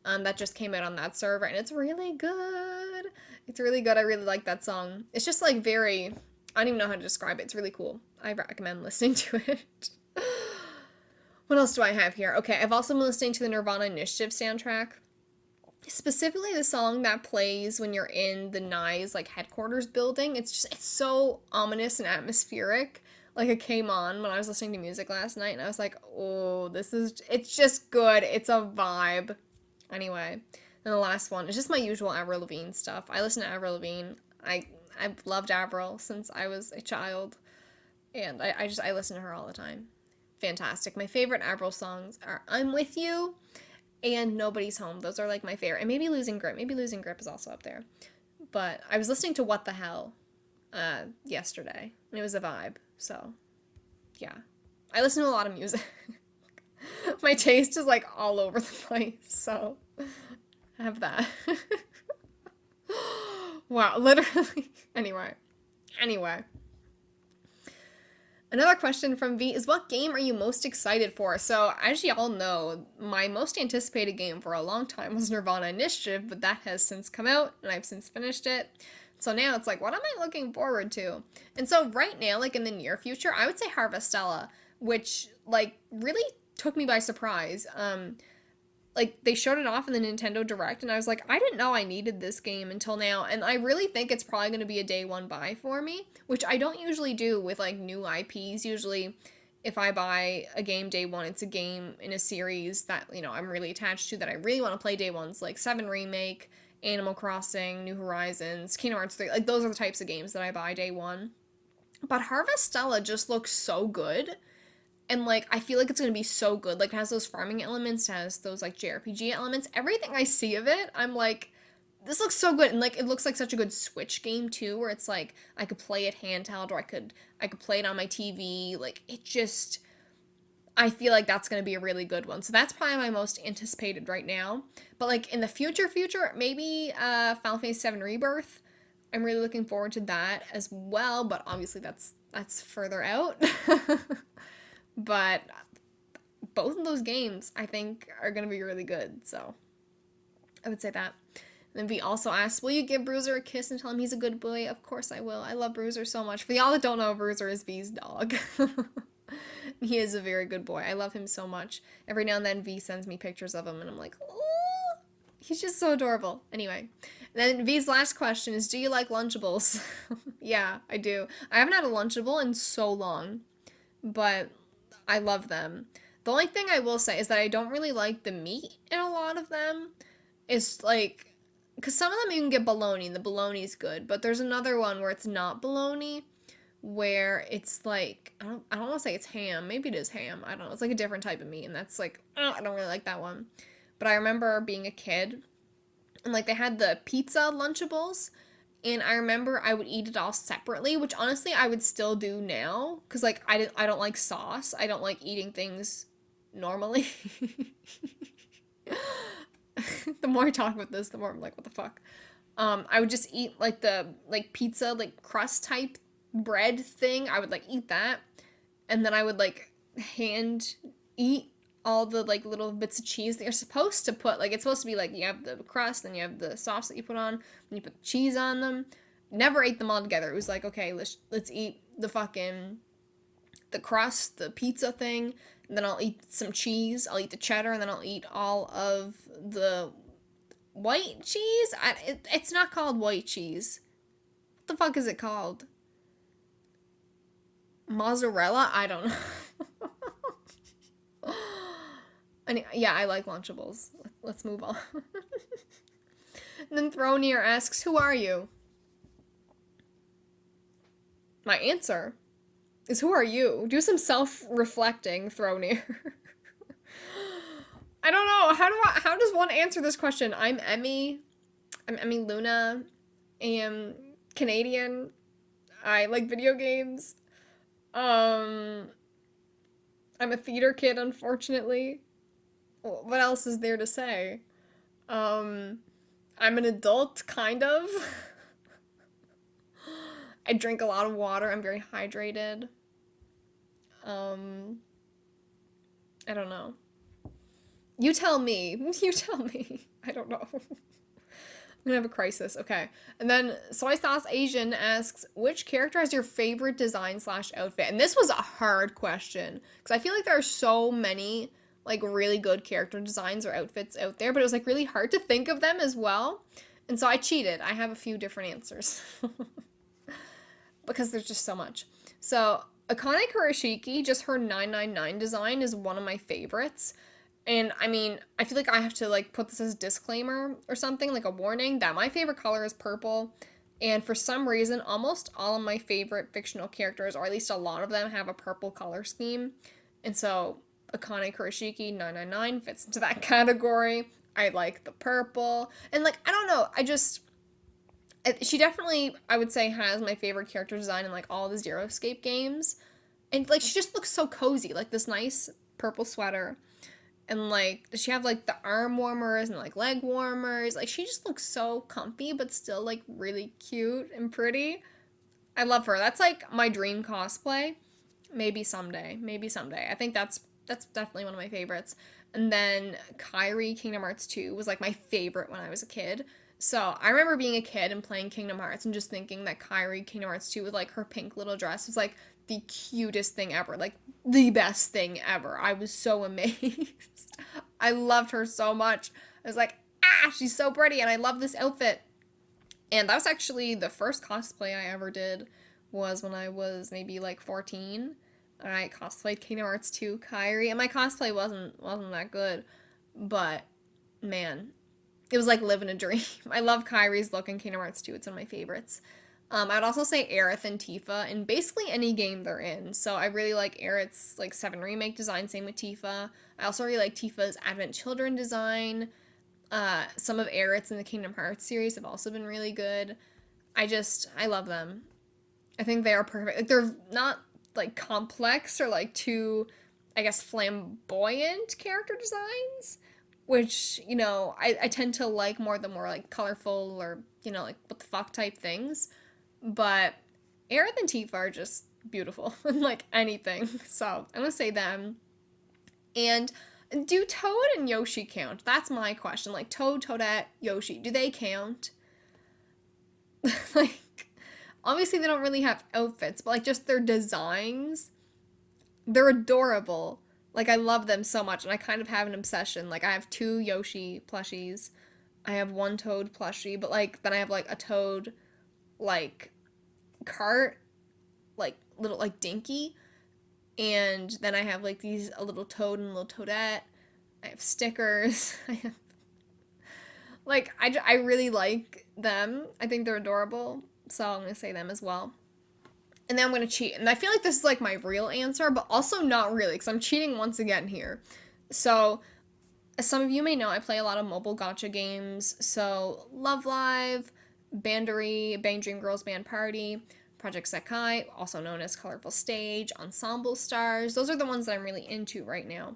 That just came out on that server, and it's really good. It's really good. I really like that song. It's just like very, I don't even know how to describe it. It's really cool. I recommend listening to it. What else do I have here? Okay, I've also been listening to the Nirvana Initiative soundtrack. Specifically the song that plays when you're in the NICE like headquarters building. It's so ominous and atmospheric. Like it came on when I was listening to music last night and I was like, oh, it's just good. It's a vibe. Anyway, and the last one is just my usual Avril Lavigne stuff. I listen to Avril Lavigne. I've loved Avril since I was a child. And I listen to her all the time. Fantastic. My favorite Avril songs are I'm With You and Nobody's Home. Those are like my favorite. And maybe Losing Grip. Maybe Losing Grip is also up there. But I was listening to What the Hell yesterday. And it was a vibe. So, yeah. I listen to a lot of music. My taste is like all over the place. So, I have that. Wow, literally. Anyway. Another question from V is, what game are you most excited for? So, as y'all know, my most anticipated game for a long time was Nirvana Initiative, but that has since come out, and I've since finished it. So now it's like, what am I looking forward to? And so right now, like in the near future, I would say Harvestella, which like really took me by surprise. Like they showed it off in the Nintendo Direct and I was like, I didn't know I needed this game until now, and I really think it's probably going to be a day one buy for me, which I don't usually do with like new IPs. Usually if I buy a game day one, it's a game in a series that, you know, I'm really attached to, that I really want to play day ones, like 7 Remake, Animal Crossing, New Horizons, Kingdom Hearts 3, like those are the types of games that I buy day one. But Harvestella just looks so good. And, like, I feel like it's going to be so good. Like, it has those farming elements, it has those, like, JRPG elements. Everything I see of it, I'm like, this looks so good. And, like, it looks like such a good Switch game, too, where it's, like, I could play it handheld, or I could play it on my TV. Like, it just, I feel like that's going to be a really good one. So that's probably my most anticipated right now. But, like, in the future, maybe Final Fantasy VII Rebirth. I'm really looking forward to that as well, but obviously that's further out. But both of those games, I think, are going to be really good. So I would say that. And then V also asked, will you give Bruiser a kiss and tell him he's a good boy? Of course I will. I love Bruiser so much. For y'all that don't know, Bruiser is V's dog. He is a very good boy. I love him so much. Every now and then V sends me pictures of him and I'm like, oh, he's just so adorable. Anyway. And then V's last question is, do you like Lunchables? Yeah, I do. I haven't had a Lunchable in so long, but I love them. The only thing I will say is that I don't really like the meat in a lot of them. It's like, because some of them you can get bologna, and the bologna's good, but there's another one where it's not bologna, where it's like, I don't want to say it's ham. Maybe it is ham. I don't know. It's like a different type of meat, and that's like, oh, I don't really like that one. But I remember being a kid, and like they had the pizza Lunchables, and I remember I would eat it all separately, which honestly I would still do now, because like I don't like sauce. I don't like eating things normally. The more I talk about this, the more I'm like, what the fuck? I would just eat like the like pizza like crust type bread thing. I would like eat that, and then I would like hand eat all the like little bits of cheese that you're supposed to put. Like it's supposed to be like you have the crust, then you have the sauce that you put on, and you put cheese on them. Never ate them all together. It was like, okay, let's eat the crust, the pizza thing, and then I'll eat some cheese. I'll eat the cheddar, and then I'll eat all of the white cheese. It's not called white cheese. What the fuck is it called? Mozzarella? I don't know. Yeah, I like Lunchables. Let's move on. And then Thronier asks, who are you? My answer is, who are you? Do some self-reflecting, Thronier. I don't know. How does one answer this question? I'm Emmy Luna. I am Canadian. I like video games. I'm a theater kid, unfortunately. What else is there to say? I'm an adult, kind of. I drink a lot of water. I'm very hydrated. I don't know. You tell me. You tell me. I don't know. I'm gonna have a crisis. Okay. And then Soy Sauce Asian asks, which character has your favorite design / outfit? And this was a hard question, because I feel like there are so many like really good character designs or outfits out there, but it was like really hard to think of them as well. And so I cheated. I have a few different answers because there's just so much. So Akane Kurashiki, just her 999 design is one of my favorites. And I mean, I feel like I have to like put this as a disclaimer or something, like a warning, that my favorite color is purple. And for some reason, almost all of my favorite fictional characters, or at least a lot of them, have a purple color scheme. And so Akane Kurashiki 999 fits into that category. I like the purple. And like, I don't know, she definitely, I would say, has my favorite character design in like all the Zero Escape games. And like, she just looks so cozy, like this nice purple sweater. And like, does she have like the arm warmers and like leg warmers? Like, she just looks so comfy, but still like really cute and pretty. I love her. That's like my dream cosplay. Maybe someday. Maybe someday. I think that's definitely one of my favorites. And then Kairi Kingdom Hearts 2 was like my favorite when I was a kid. So I remember being a kid and playing Kingdom Hearts and just thinking that Kairi Kingdom Hearts 2 with like her pink little dress was like the cutest thing ever. Like the best thing ever. I was so amazed. I loved her so much. I was like, she's so pretty and I love this outfit. And that was actually the first cosplay I ever did, was when I was maybe like 14. I cosplayed Kingdom Hearts 2 Kairi, and my cosplay wasn't that good, but man, it was like living a dream. I love Kairi's look in Kingdom Hearts 2. It's one of my favorites. I'd also say Aerith and Tifa in basically any game they're in. So I really like Aerith's like 7 remake design, same with Tifa. I also really like Tifa's Advent Children design. Some of Aerith's in the Kingdom Hearts series have also been really good. I love them. I think they are perfect. Like, they're not like complex or like too, I guess, flamboyant character designs, which, you know, I tend to like more the more like colorful or, you know, like what the fuck type things. But Aerith and Tifa are just beautiful in like anything. So I'm gonna say them. And do Toad and Yoshi count? That's my question. Like Toad, Toadette, Yoshi, do they count? Like, obviously they don't really have outfits, but like just their designs, they're adorable. Like, I love them so much, and I kind of have an obsession. Like, I have 2 Yoshi plushies. I have 1 Toad plushie, but like then I have like a Toad like Kart, like little like Dinky, and then I have like these a little Toad and a little Toadette. I have stickers. I have like I really like them. I think they're adorable, so I'm gonna say them as well. And then I'm gonna cheat, and I feel like this is like my real answer, but also not really, because I'm cheating once again here. So, as some of you may know, I play a lot of mobile gacha games. So Love Live, Bandery, Bang Dream Girls Band Party, Project Sekai, also known as Colorful Stage, Ensemble Stars. Those are the ones that I'm really into right now.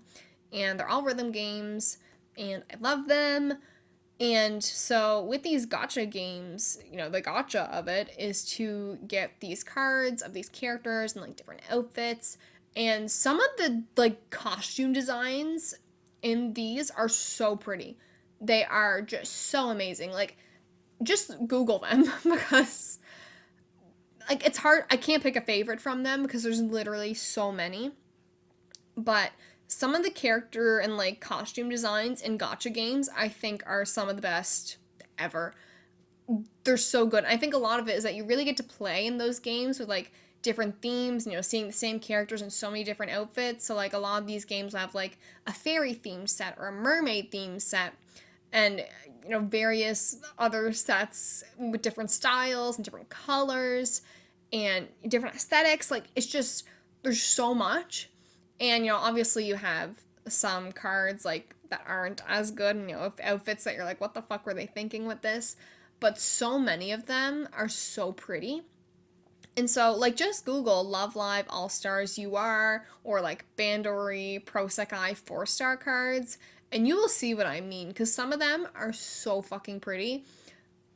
And they're all rhythm games, and I love them. And so with these gacha games, you know, the gacha of it is to get these cards of these characters and like different outfits. And some of the like costume designs in these are so pretty. They are just so amazing. Like, just Google them because like it's hard. I can't pick a favorite from them because there's literally so many. But some of the character and like costume designs in gacha games I think are some of the best ever. They're so good. I think a lot of it is that you really get to play in those games with like different themes, you know, seeing the same characters in so many different outfits. So like a lot of these games will have like a fairy themed set or a mermaid themed set, and you know, various other sets with different styles and different colors and different aesthetics. Like, it's just, there's so much. And, you know, obviously you have some cards, like, that aren't as good, and, you know, outfits that you're like, what the fuck were they thinking with this? But so many of them are so pretty. And so, like, just Google Love Live All-Stars UR or, like, Bandori Pro Sekai 4-star cards, and you will see what I mean, because some of them are so fucking pretty.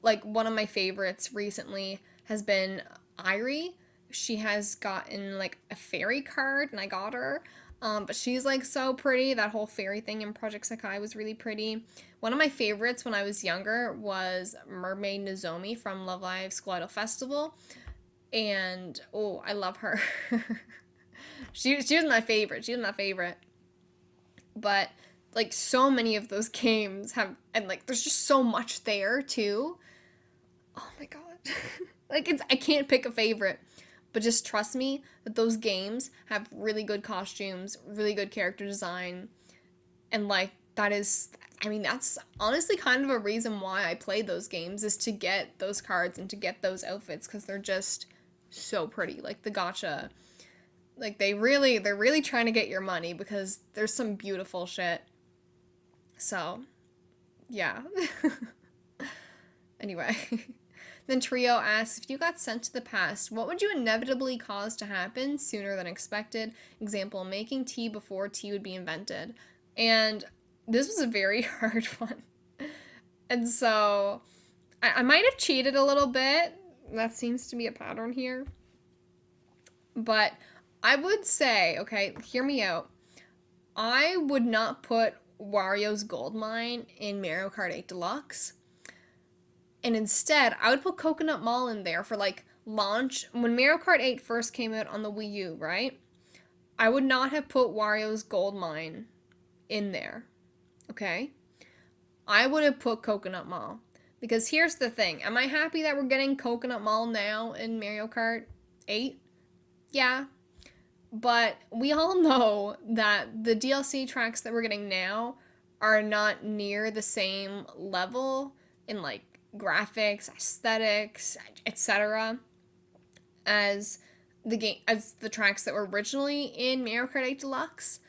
Like, one of my favorites recently has been Airi. She has gotten like a fairy card, and I got her. But she's like so pretty. That whole fairy thing in Project Sekai was really pretty. One of my favorites when I was younger was Mermaid Nozomi from Love Live School Idol Festival. And oh, I love her. she was my favorite. She was my favorite. But like so many of those games have, and like there's just so much there too. Oh my god. Like, I can't pick a favorite. But just trust me that those games have really good costumes, really good character design, and like that is, I mean, that's honestly kind of a reason why I play those games, is to get those cards and to get those outfits, because they're just so pretty. Like the gacha, like they're really trying to get your money because there's some beautiful shit. So, yeah. Anyway. Then Trio asks, if you got sent to the past, what would you inevitably cause to happen sooner than expected? Example, making tea before tea would be invented. And this was a very hard one. And so I might have cheated a little bit. That seems to be a pattern here. But I would say, okay, hear me out. I would not put Wario's Gold Mine in Mario Kart 8 Deluxe. And instead, I would put Coconut Mall in there for like launch. When Mario Kart 8 first came out on the Wii U, right? I would not have put Wario's Gold Mine in there. Okay? I would have put Coconut Mall. Because here's the thing. Am I happy that we're getting Coconut Mall now in Mario Kart 8? Yeah. But we all know that the DLC tracks that we're getting now are not near the same level in like graphics, aesthetics, etc. as the tracks that were originally in Mario Kart 8 Deluxe.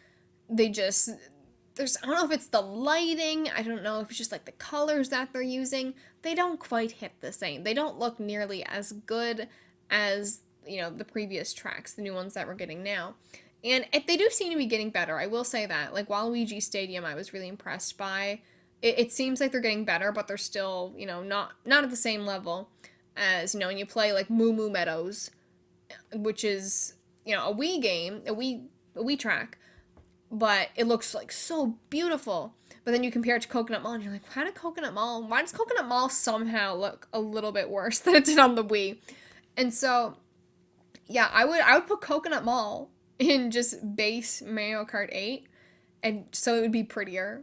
They just I don't know if it's the lighting, I don't know if it's just like the colors that they're using. They don't quite hit the same. They don't look nearly as good as, the previous tracks, the new ones that we're getting now. And they do seem to be getting better. I will say that. Like Waluigi Stadium, I was really impressed by. It seems like they're getting better, but they're still, not at the same level as, when you play like Moo Moo Meadows, which is, a Wii game, a Wii track, but it looks like so beautiful. But then you compare it to Coconut Mall, and you're like, why does Coconut Mall somehow look a little bit worse than it did on the Wii? And so, yeah, I would put Coconut Mall in just base Mario Kart 8, and so it would be prettier.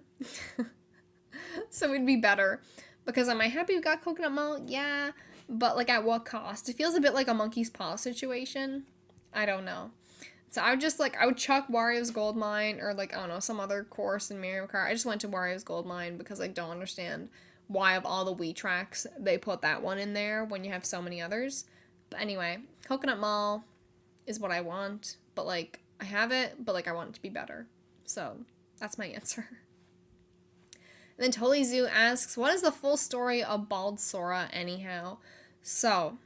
So it'd be better. Because am I happy we got Coconut Mall? Yeah. But like at what cost? It feels a bit like a Monkey's Paw situation. I don't know. So I would chuck Wario's Gold Mine or like, I don't know, some other course in Mario Kart. I just went to Wario's Gold Mine because I don't understand why of all the Wii tracks they put that one in there when you have so many others. But anyway, Coconut Mall is what I want. But like, I have it, but like I want it to be better. So that's my answer. And then Totally Zoo asks, what is the full story of Bald Sora anyhow? So,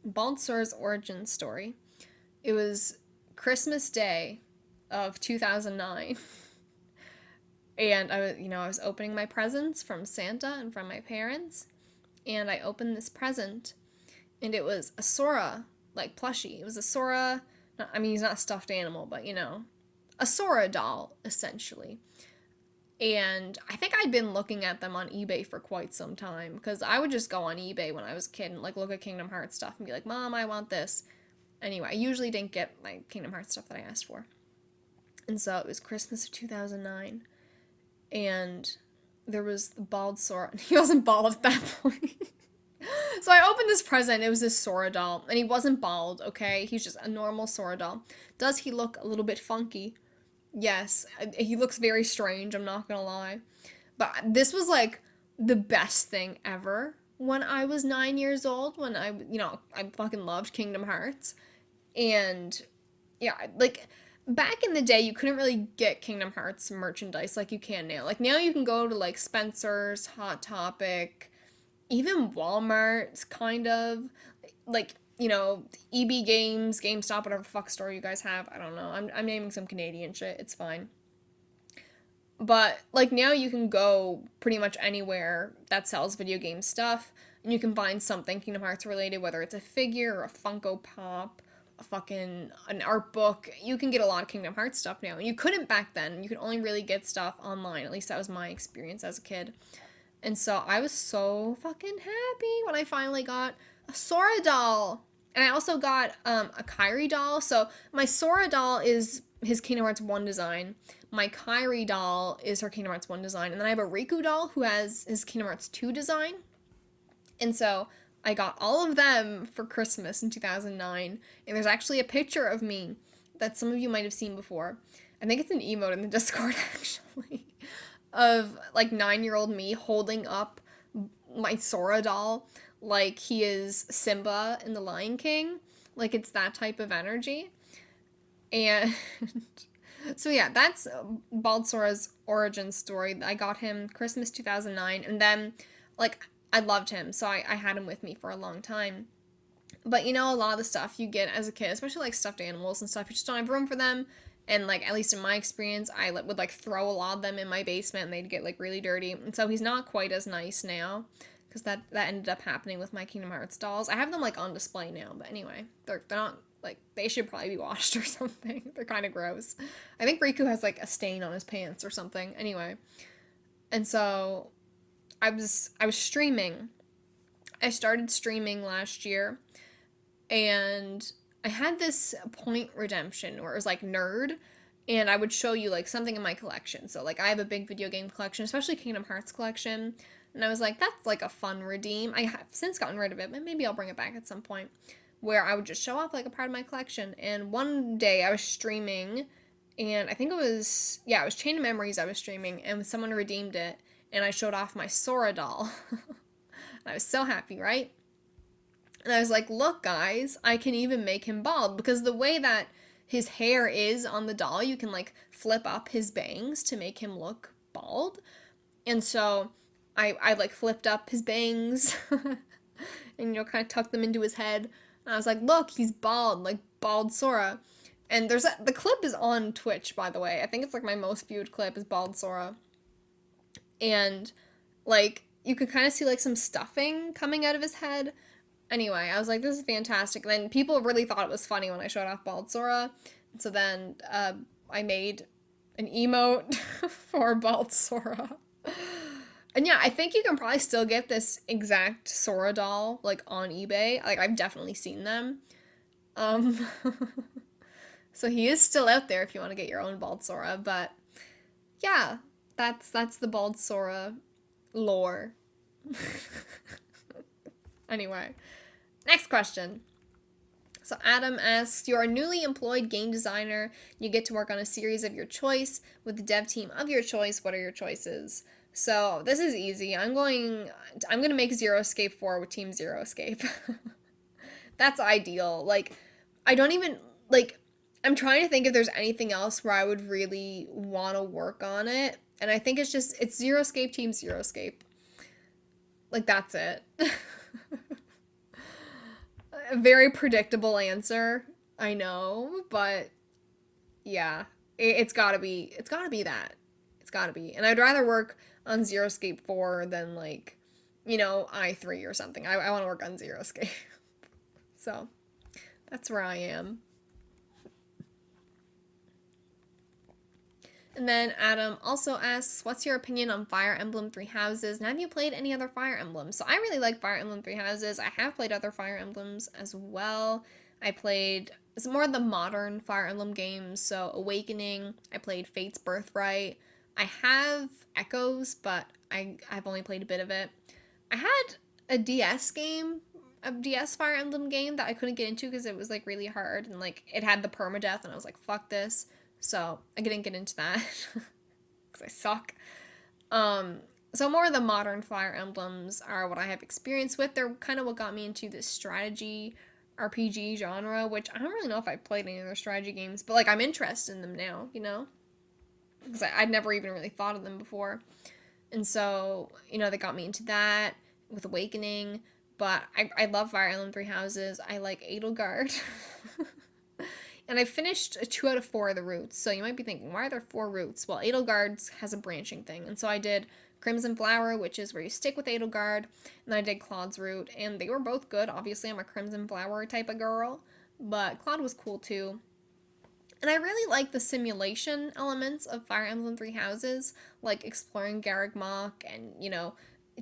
Bald Sora's origin story. It was Christmas Day of 2009. And I was opening my presents from Santa and from my parents. And I opened this present. And it was a Sora, like plushie. It was a Sora, he's not a stuffed animal, but a Sora doll, essentially. And I think I'd been looking at them on eBay for quite some time, because I would just go on eBay when I was a kid and like look at Kingdom Hearts stuff and be like, Mom, I want this. Anyway, I usually didn't get my Kingdom Hearts stuff that I asked for. And so it was Christmas of 2009, and there was the bald Sora. He wasn't bald at that point. So I opened this present. It was this Sora doll, and he wasn't bald, okay? He's just a normal Sora doll. Does he look a little bit funky? Yes, he looks very strange, I'm not gonna lie. But this was like the best thing ever when I was 9 years old, when I fucking loved Kingdom Hearts. And yeah, like back in the day, you couldn't really get Kingdom Hearts merchandise like you can now. Like now you can go to like Spencer's, Hot Topic, even Walmart's kind of, like, EB Games, GameStop, whatever the fuck store you guys have. I don't know. I'm naming some Canadian shit. It's fine. But, like, now you can go pretty much anywhere that sells video game stuff, and you can find something Kingdom Hearts related, whether it's a figure or a Funko Pop, an art book. You can get a lot of Kingdom Hearts stuff now. And you couldn't back then. You could only really get stuff online. At least that was my experience as a kid. And so I was so fucking happy when I finally got a Sora doll. And I also got a Kairi doll. So my Sora doll is his Kingdom Hearts 1 design. My Kairi doll is her Kingdom Hearts 1 design. And then I have a Riku doll who has his Kingdom Hearts 2 design. And so I got all of them for Christmas in 2009, and there's actually a picture of me that some of you might have seen before. I think it's an emote in the Discord, actually, of like 9-year-old me holding up my Sora doll like he is Simba in The Lion King. Like it's that type of energy. And so yeah, that's Bald Sora's origin story. I got him Christmas 2009, and then like I loved him, so I had him with me for a long time. But you know, a lot of the stuff you get as a kid, especially like stuffed animals and stuff, you just don't have room for them. And like at least in my experience, I would like throw a lot of them in my basement, and they'd get like really dirty. And so he's not quite as nice now, because that ended up happening with my Kingdom Hearts dolls. I have them like on display now, but anyway, they're not like they should probably be washed or something. They're kind of gross. I think Riku has like a stain on his pants or something. Anyway, and so I was streaming. I started streaming last year, and I had this point redemption where it was like nerd, and I would show you like something in my collection. So like I have a big video game collection, especially Kingdom Hearts collection, and I was like, that's like a fun redeem. I have since gotten rid of it, but maybe I'll bring it back at some point, where I would just show off like a part of my collection. And one day I was streaming, and I think it was Chain of Memories I was streaming, and someone redeemed it, and I showed off my Sora doll. I was so happy, right? And I was like, look, guys, I can even make him bald, because the way that his hair is on the doll, you can like flip up his bangs to make him look bald. And so I like flipped up his bangs and, kind of tucked them into his head. And I was like, look, he's bald, like bald Sora. And the clip is on Twitch, by the way. I think it's like my most viewed clip is bald Sora. And like you could kind of see like some stuffing coming out of his head. Anyway, I was like, this is fantastic. And then people really thought it was funny when I showed off bald Sora. And so then I made an emote for bald Sora. And yeah, I think you can probably still get this exact Sora doll like on eBay. Like I've definitely seen them. Um so he is still out there if you want to get your own bald Sora, but yeah, that's the bald Sora lore. Anyway, next question. So Adam asks, you're a newly employed game designer. You get to work on a series of your choice with the dev team of your choice. What are your choices? So this is easy. I'm going to make Zero Escape 4 with Team Zero Escape. That's ideal. Like I don't even like I'm trying to think if there's anything else where I would really want to work on it. And I think it's Zero Escape, Team Zero Escape. Like that's it. A very predictable answer, I know, but yeah, it's gotta be that. It's gotta be. And I'd rather work on Zero Escape 4 than like, I3 or something. I want to work on Zero Escape. So that's where I am. And then Adam also asks, what's your opinion on Fire Emblem Three Houses? And have you played any other Fire Emblems? So I really like Fire Emblem Three Houses. I have played other Fire Emblems as well. It's more the modern Fire Emblem games. So Awakening, I played Fate's Birthright. I have Echoes, but I've only played a bit of it. I had a DS Fire Emblem game that I couldn't get into because it was like really hard, and like it had the permadeath, and I was like, fuck this. So I didn't get into that because I suck. So more of the modern Fire Emblems are what I have experience with. They're kind of what got me into this strategy RPG genre, which I don't really know if I've played any of their strategy games, but like I'm interested in them now, because I'd never even really thought of them before. And so, they got me into that with Awakening, but I love Fire Emblem Three Houses. I like Edelgard. And I finished 2 out of 4 of the routes, so you might be thinking, why are there 4 routes? Well, Edelgard has a branching thing, and so I did Crimson Flower, which is where you stick with Edelgard, and then I did Claude's route, and they were both good. Obviously, I'm a Crimson Flower type of girl, but Claude was cool too. And I really like the simulation elements of Fire Emblem Three Houses, like exploring Garreg Mach and,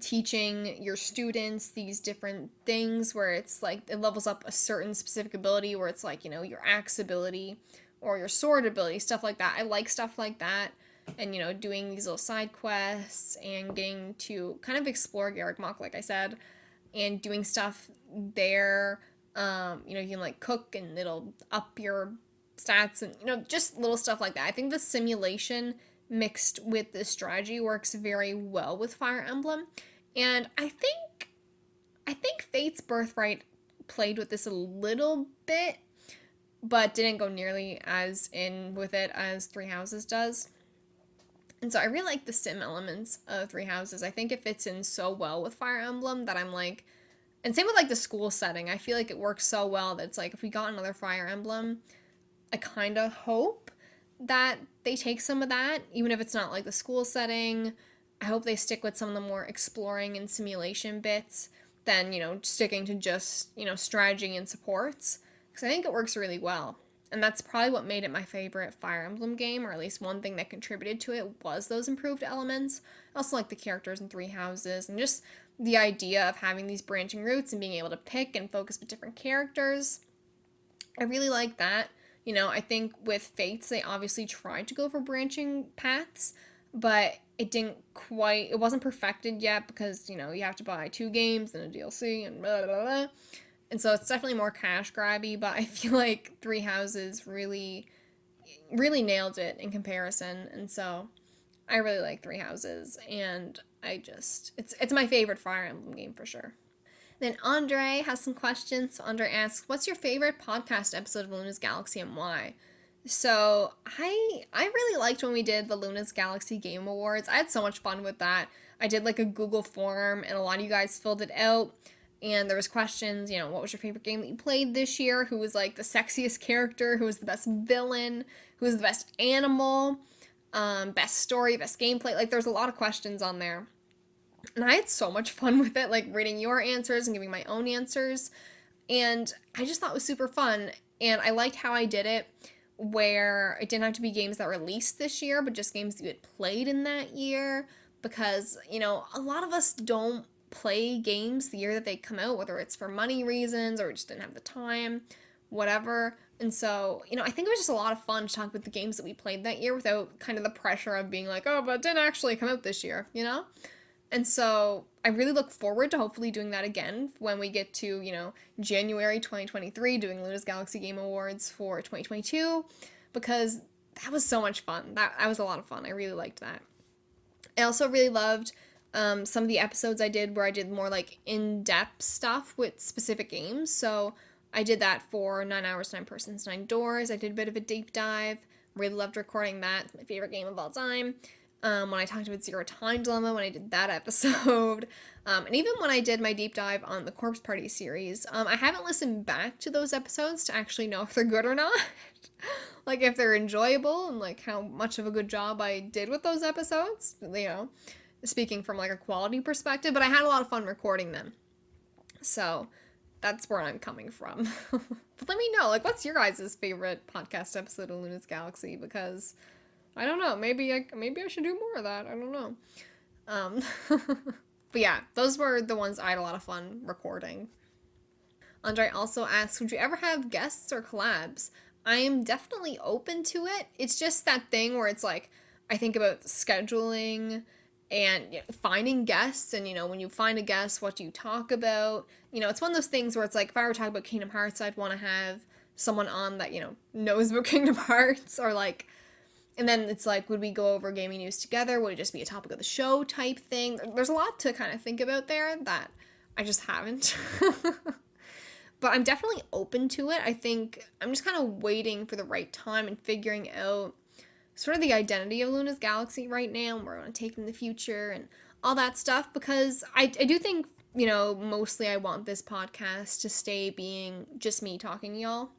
teaching your students these different things where it's like it levels up a certain specific ability, where it's like, your axe ability or your sword ability, stuff like that. I like stuff like that, and doing these little side quests and getting to kind of explore Garreg Mach, like I said. and doing stuff there. You can like cook and it'll up your stats and just little stuff like that. I think the simulation mixed with the strategy works very well with Fire Emblem. And I think Fate's Birthright played with this a little bit, but didn't go nearly as in with it as Three Houses does. And so I really like the sim elements of Three Houses. I think it fits in so well with Fire Emblem that I'm like, and same with like the school setting. I feel like it works so well that it's like if we got another Fire Emblem, I kind of hope that they take some of that, even if it's not like the school setting. I hope they stick with some of the more exploring and simulation bits than, sticking to just, strategy and supports. Because I think it works really well. And that's probably what made it my favorite Fire Emblem game, or at least one thing that contributed to it was those improved elements. I also like the characters in Three Houses, and just the idea of having these branching routes and being able to pick and focus with different characters. I really like that. I think with Fates, they obviously tried to go for branching paths, but it wasn't perfected yet because, you have to buy 2 games and a DLC and blah, blah, blah. And so it's definitely more cash grabby, but I feel like Three Houses really, really nailed it in comparison. And so I really like Three Houses, and it's my favorite Fire Emblem game for sure. Then Andre has some questions. So Andre asks, "What's your favorite podcast episode of Luna's Galaxy and why?" So I really liked when we did the Luna's Galaxy Game Awards. I had so much fun with that. I did like a Google form, and a lot of you guys filled it out. And there was questions, what was your favorite game that you played this year? Who was like the sexiest character? Who was the best villain? Who was the best animal? Best story, best gameplay. Like there's a lot of questions on there. And I had so much fun with it, like reading your answers and giving my own answers. And I just thought it was super fun. And I liked how I did it, where it didn't have to be games that released this year, but just games that you had played in that year. Because, a lot of us don't play games the year that they come out, whether it's for money reasons or we just didn't have the time, whatever. And so, I think it was just a lot of fun to talk about the games that we played that year without kind of the pressure of being like, oh, but it didn't actually come out this year, And so I really look forward to hopefully doing that again when we get to, January 2023, doing Luna's Galaxy Game Awards for 2022, because that was so much fun. That was a lot of fun. I really liked that. I also really loved some of the episodes I did where I did more like in-depth stuff with specific games. So I did that for 9 Hours, 9 Persons, 9 Doors. I did a bit of a deep dive. Really loved recording that. It's my favorite game of all time. When I talked about Zero Time Dilemma, when I did that episode. And even when I did my deep dive on the Corpse Party series. I haven't listened back to those episodes to actually know if they're good or not. Like if they're enjoyable and like how much of a good job I did with those episodes. Speaking from like a quality perspective, but I had a lot of fun recording them. So that's where I'm coming from. But let me know, like, what's your guys' favorite podcast episode of Luna's Galaxy? Because I don't know, maybe I should do more of that. I don't know. But yeah, those were the ones I had a lot of fun recording. Andre also asks, would you ever have guests or collabs? I am definitely open to it. It's just that thing where it's like, I think about scheduling and finding guests, and when you find a guest, what do you talk about? It's one of those things where it's like, if I were talking about Kingdom Hearts, I'd want to have someone on that knows about Kingdom Hearts, or like, and then it's like, would we go over gaming news together? Would it just be a topic of the show type thing? There's a lot to kind of think about there that I just haven't. But I'm definitely open to it. I think I'm just kind of waiting for the right time and figuring out sort of the identity of Luna's Galaxy right now, and where I want to take in the future and all that stuff, because I do think, mostly I want this podcast to stay being just me talking to y'all.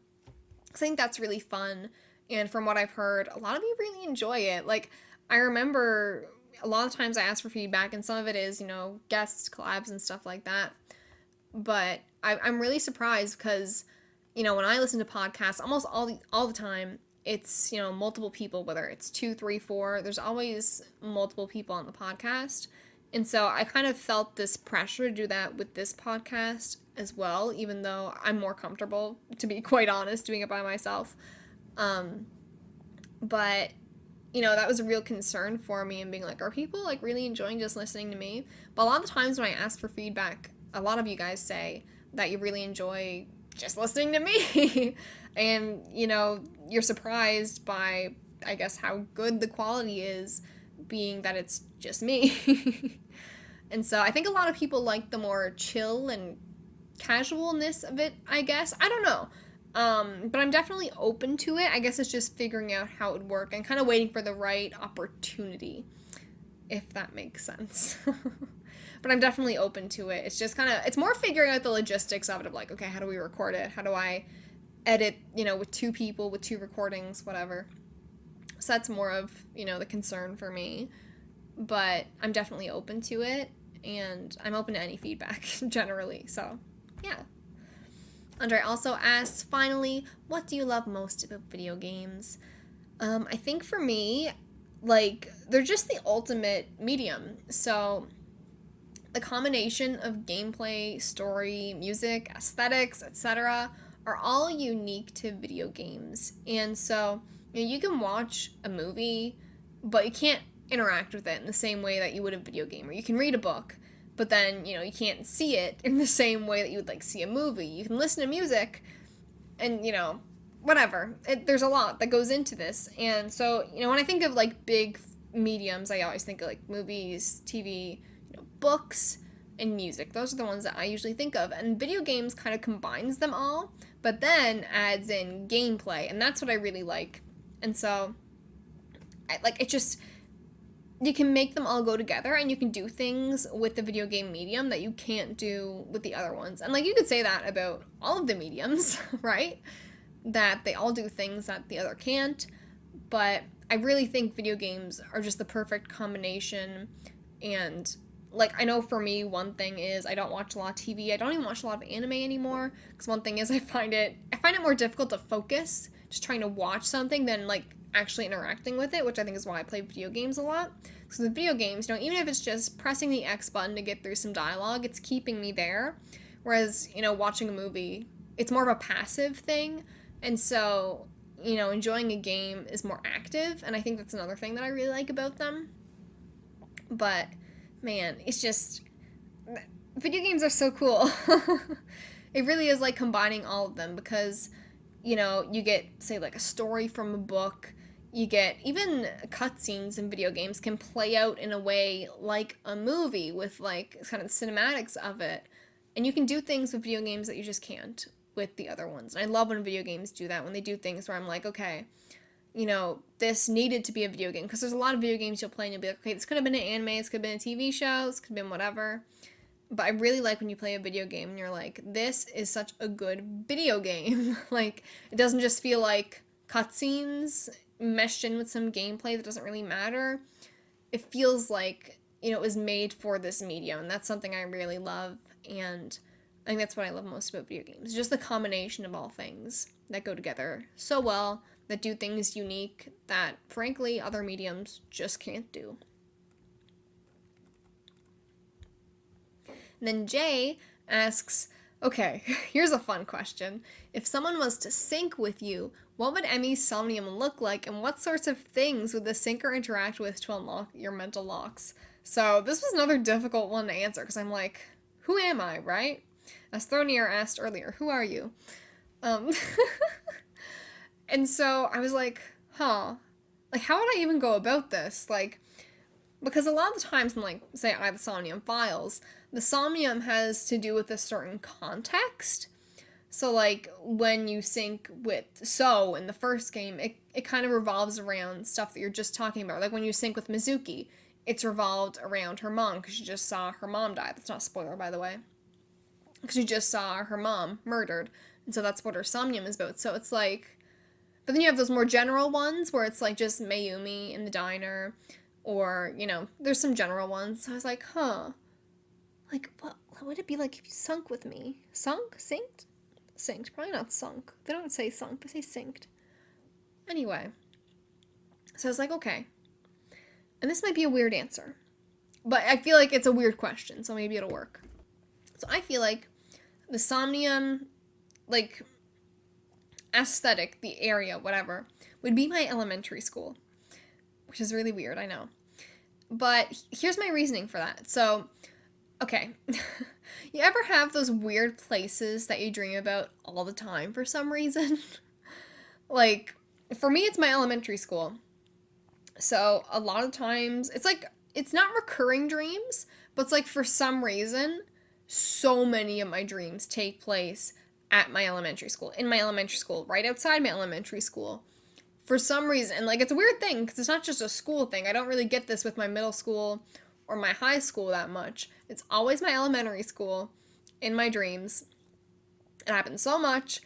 I think that's really fun, and from what I've heard, a lot of you really enjoy it. Like, I remember a lot of times I ask for feedback, and some of it is, guests, collabs, and stuff like that. But I'm really surprised because, when I listen to podcasts, almost all the time, it's, multiple people, whether it's 2, 3, 4, there's always multiple people on the podcast. And so I kind of felt this pressure to do that with this podcast as well, even though I'm more comfortable, to be quite honest, doing it by myself. But, that was a real concern for me, and being like, are people like really enjoying just listening to me? But a lot of the times when I ask for feedback, a lot of you guys say that you really enjoy just listening to me. And, you're surprised by, I guess, how good the quality is, being that it's just me. And so I think a lot of people like the more chill and casualness of it, I guess. I don't know. But I'm definitely open to it. I guess it's just figuring out how it would work and kind of waiting for the right opportunity, if that makes sense. But I'm definitely open to it. It's just it's more figuring out the logistics of it, of like, okay, how do we record it? How do I edit, with 2 people, with 2 recordings, whatever. So that's more of, the concern for me. But I'm definitely open to it, and I'm open to any feedback, generally. So, yeah. Andre also asks, finally, what do you love most about video games? I think for me, they're just the ultimate medium. So, the combination of gameplay, story, music, aesthetics, etc., are all unique to video games. And so, you can watch a movie, but you can't interact with it in the same way that you would a video game. Or you can read a book, but then, you can't see it in the same way that you would, see a movie. You can listen to music, and, whatever. There's a lot that goes into this. And so, when I think of, big mediums, I always think of, movies, TV, books, and music. Those are the ones that I usually think of. And video games kind of combines them all, but then adds in gameplay. And that's what I really like. And so, you can make them all go together, and you can do things with the video game medium that you can't do with the other ones. And, you could say that about all of the mediums, right? That they all do things that the other can't. But I really think video games are just the perfect combination. And, I know for me, one thing is I don't watch a lot of TV. I don't even watch a lot of anime anymore. Because one thing is I find it more difficult to focus just trying to watch something than, actually interacting with it, which I think is why I play video games a lot. So the video games, even if it's just pressing the X button to get through some dialogue, it's keeping me there. Whereas, watching a movie, it's more of a passive thing. And so, enjoying a game is more active. And I think that's another thing that I really like about them. But, man, it's just, video games are so cool. It really is combining all of them, because, you get, say, a story from a book. You get even cutscenes in video games can play out in a way like a movie with kind of the cinematics of it. And you can do things with video games that you just can't with the other ones. And I love when video games do that, when they do things where I'm like, okay, this needed to be a video game. Because there's a lot of video games you'll play and you'll be like, okay, this could have been an anime, this could have been a TV show, this could have been whatever. But I really like when you play a video game and you're like, this is such a good video game. It doesn't just feel like cutscenes meshed in with some gameplay that doesn't really matter. It feels like, it was made for this medium, and that's something I really love. And I think that's what I love most about video games. Just the combination of all things that go together so well, that do things unique that, frankly, other mediums just can't do. And then Jay asks, okay, here's a fun question. If someone was to sync with you, what would Emmy's Somnium look like, and what sorts of things would the syncer interact with to unlock your mental locks? So this was another difficult one to answer, because I'm like, who am I, right? As Thronier asked earlier, who are you? And so I was like, how would I even go about this? Because a lot of the times in, say, I have the Somnium files, the Somnium has to do with a certain context. So, when you sync with So in the first game, it kind of revolves around stuff that you're just talking about. When you sync with Mizuki, it's revolved around her mom, because she just saw her mom die. That's not a spoiler, by the way. Because she just saw her mom murdered. And so that's what her Somnium is about. So it's but then you have those more general ones, where it's just Mayumi in the diner, or, there's some general ones. So I was like, what would it be like if you sunk with me? Sunk? Synced? Synced. Probably not sunk. They don't say sunk, they say synced. Anyway. So I was like, okay. And this might be a weird answer, but I feel like it's a weird question, so maybe it'll work. So I feel like the Somnium, aesthetic, the area, whatever, would be my elementary school. Which is really weird, I know. But here's my reasoning for that. So, Okay. You ever have those weird places that you dream about all the time for some reason? Like, for me, it's my elementary school. So, a lot of times, it's like, it's not recurring dreams, but it's like for some reason, so many of my dreams take place at my elementary school, in my elementary school, right outside my elementary school. For some reason, and like it's a weird thing because it's not just a school thing. I don't really get this with my middle school or my high school that much. It's always my elementary school in my dreams. It happens so much.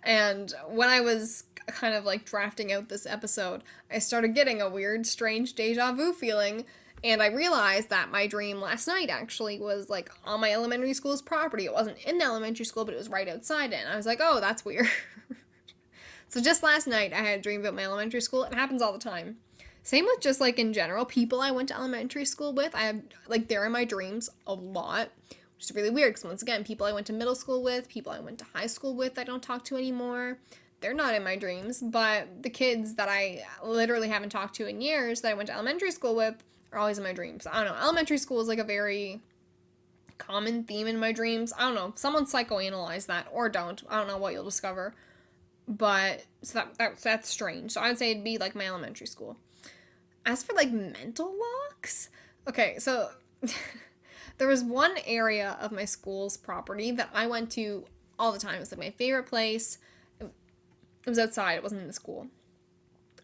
And when I was kind of like drafting out this episode, I started getting a weird, strange deja vu feeling. And I realized that my dream last night actually was like on my elementary school's property. It wasn't in the elementary school, but it was right outside it. And I was like, oh, that's weird. So just last night, I had a dream about my elementary school. It happens all the time. Same with just like in general, people I went to elementary school with, I have like they're in my dreams a lot, which is really weird because once again, people I went to middle school with, people I went to high school with, I don't talk to anymore. They're not in my dreams, but the kids that I literally haven't talked to in years that I went to elementary school with are always in my dreams. I don't know. Elementary school is like a very common theme in my dreams. I don't know. Someone psychoanalyze that or don't. I don't know what you'll discover. But so that's strange. So I'd say it'd be like my elementary school. As for like mental locks, okay, so there was one area of my school's property that I went to all the time. It was like my favorite place. It was outside. It wasn't in the school.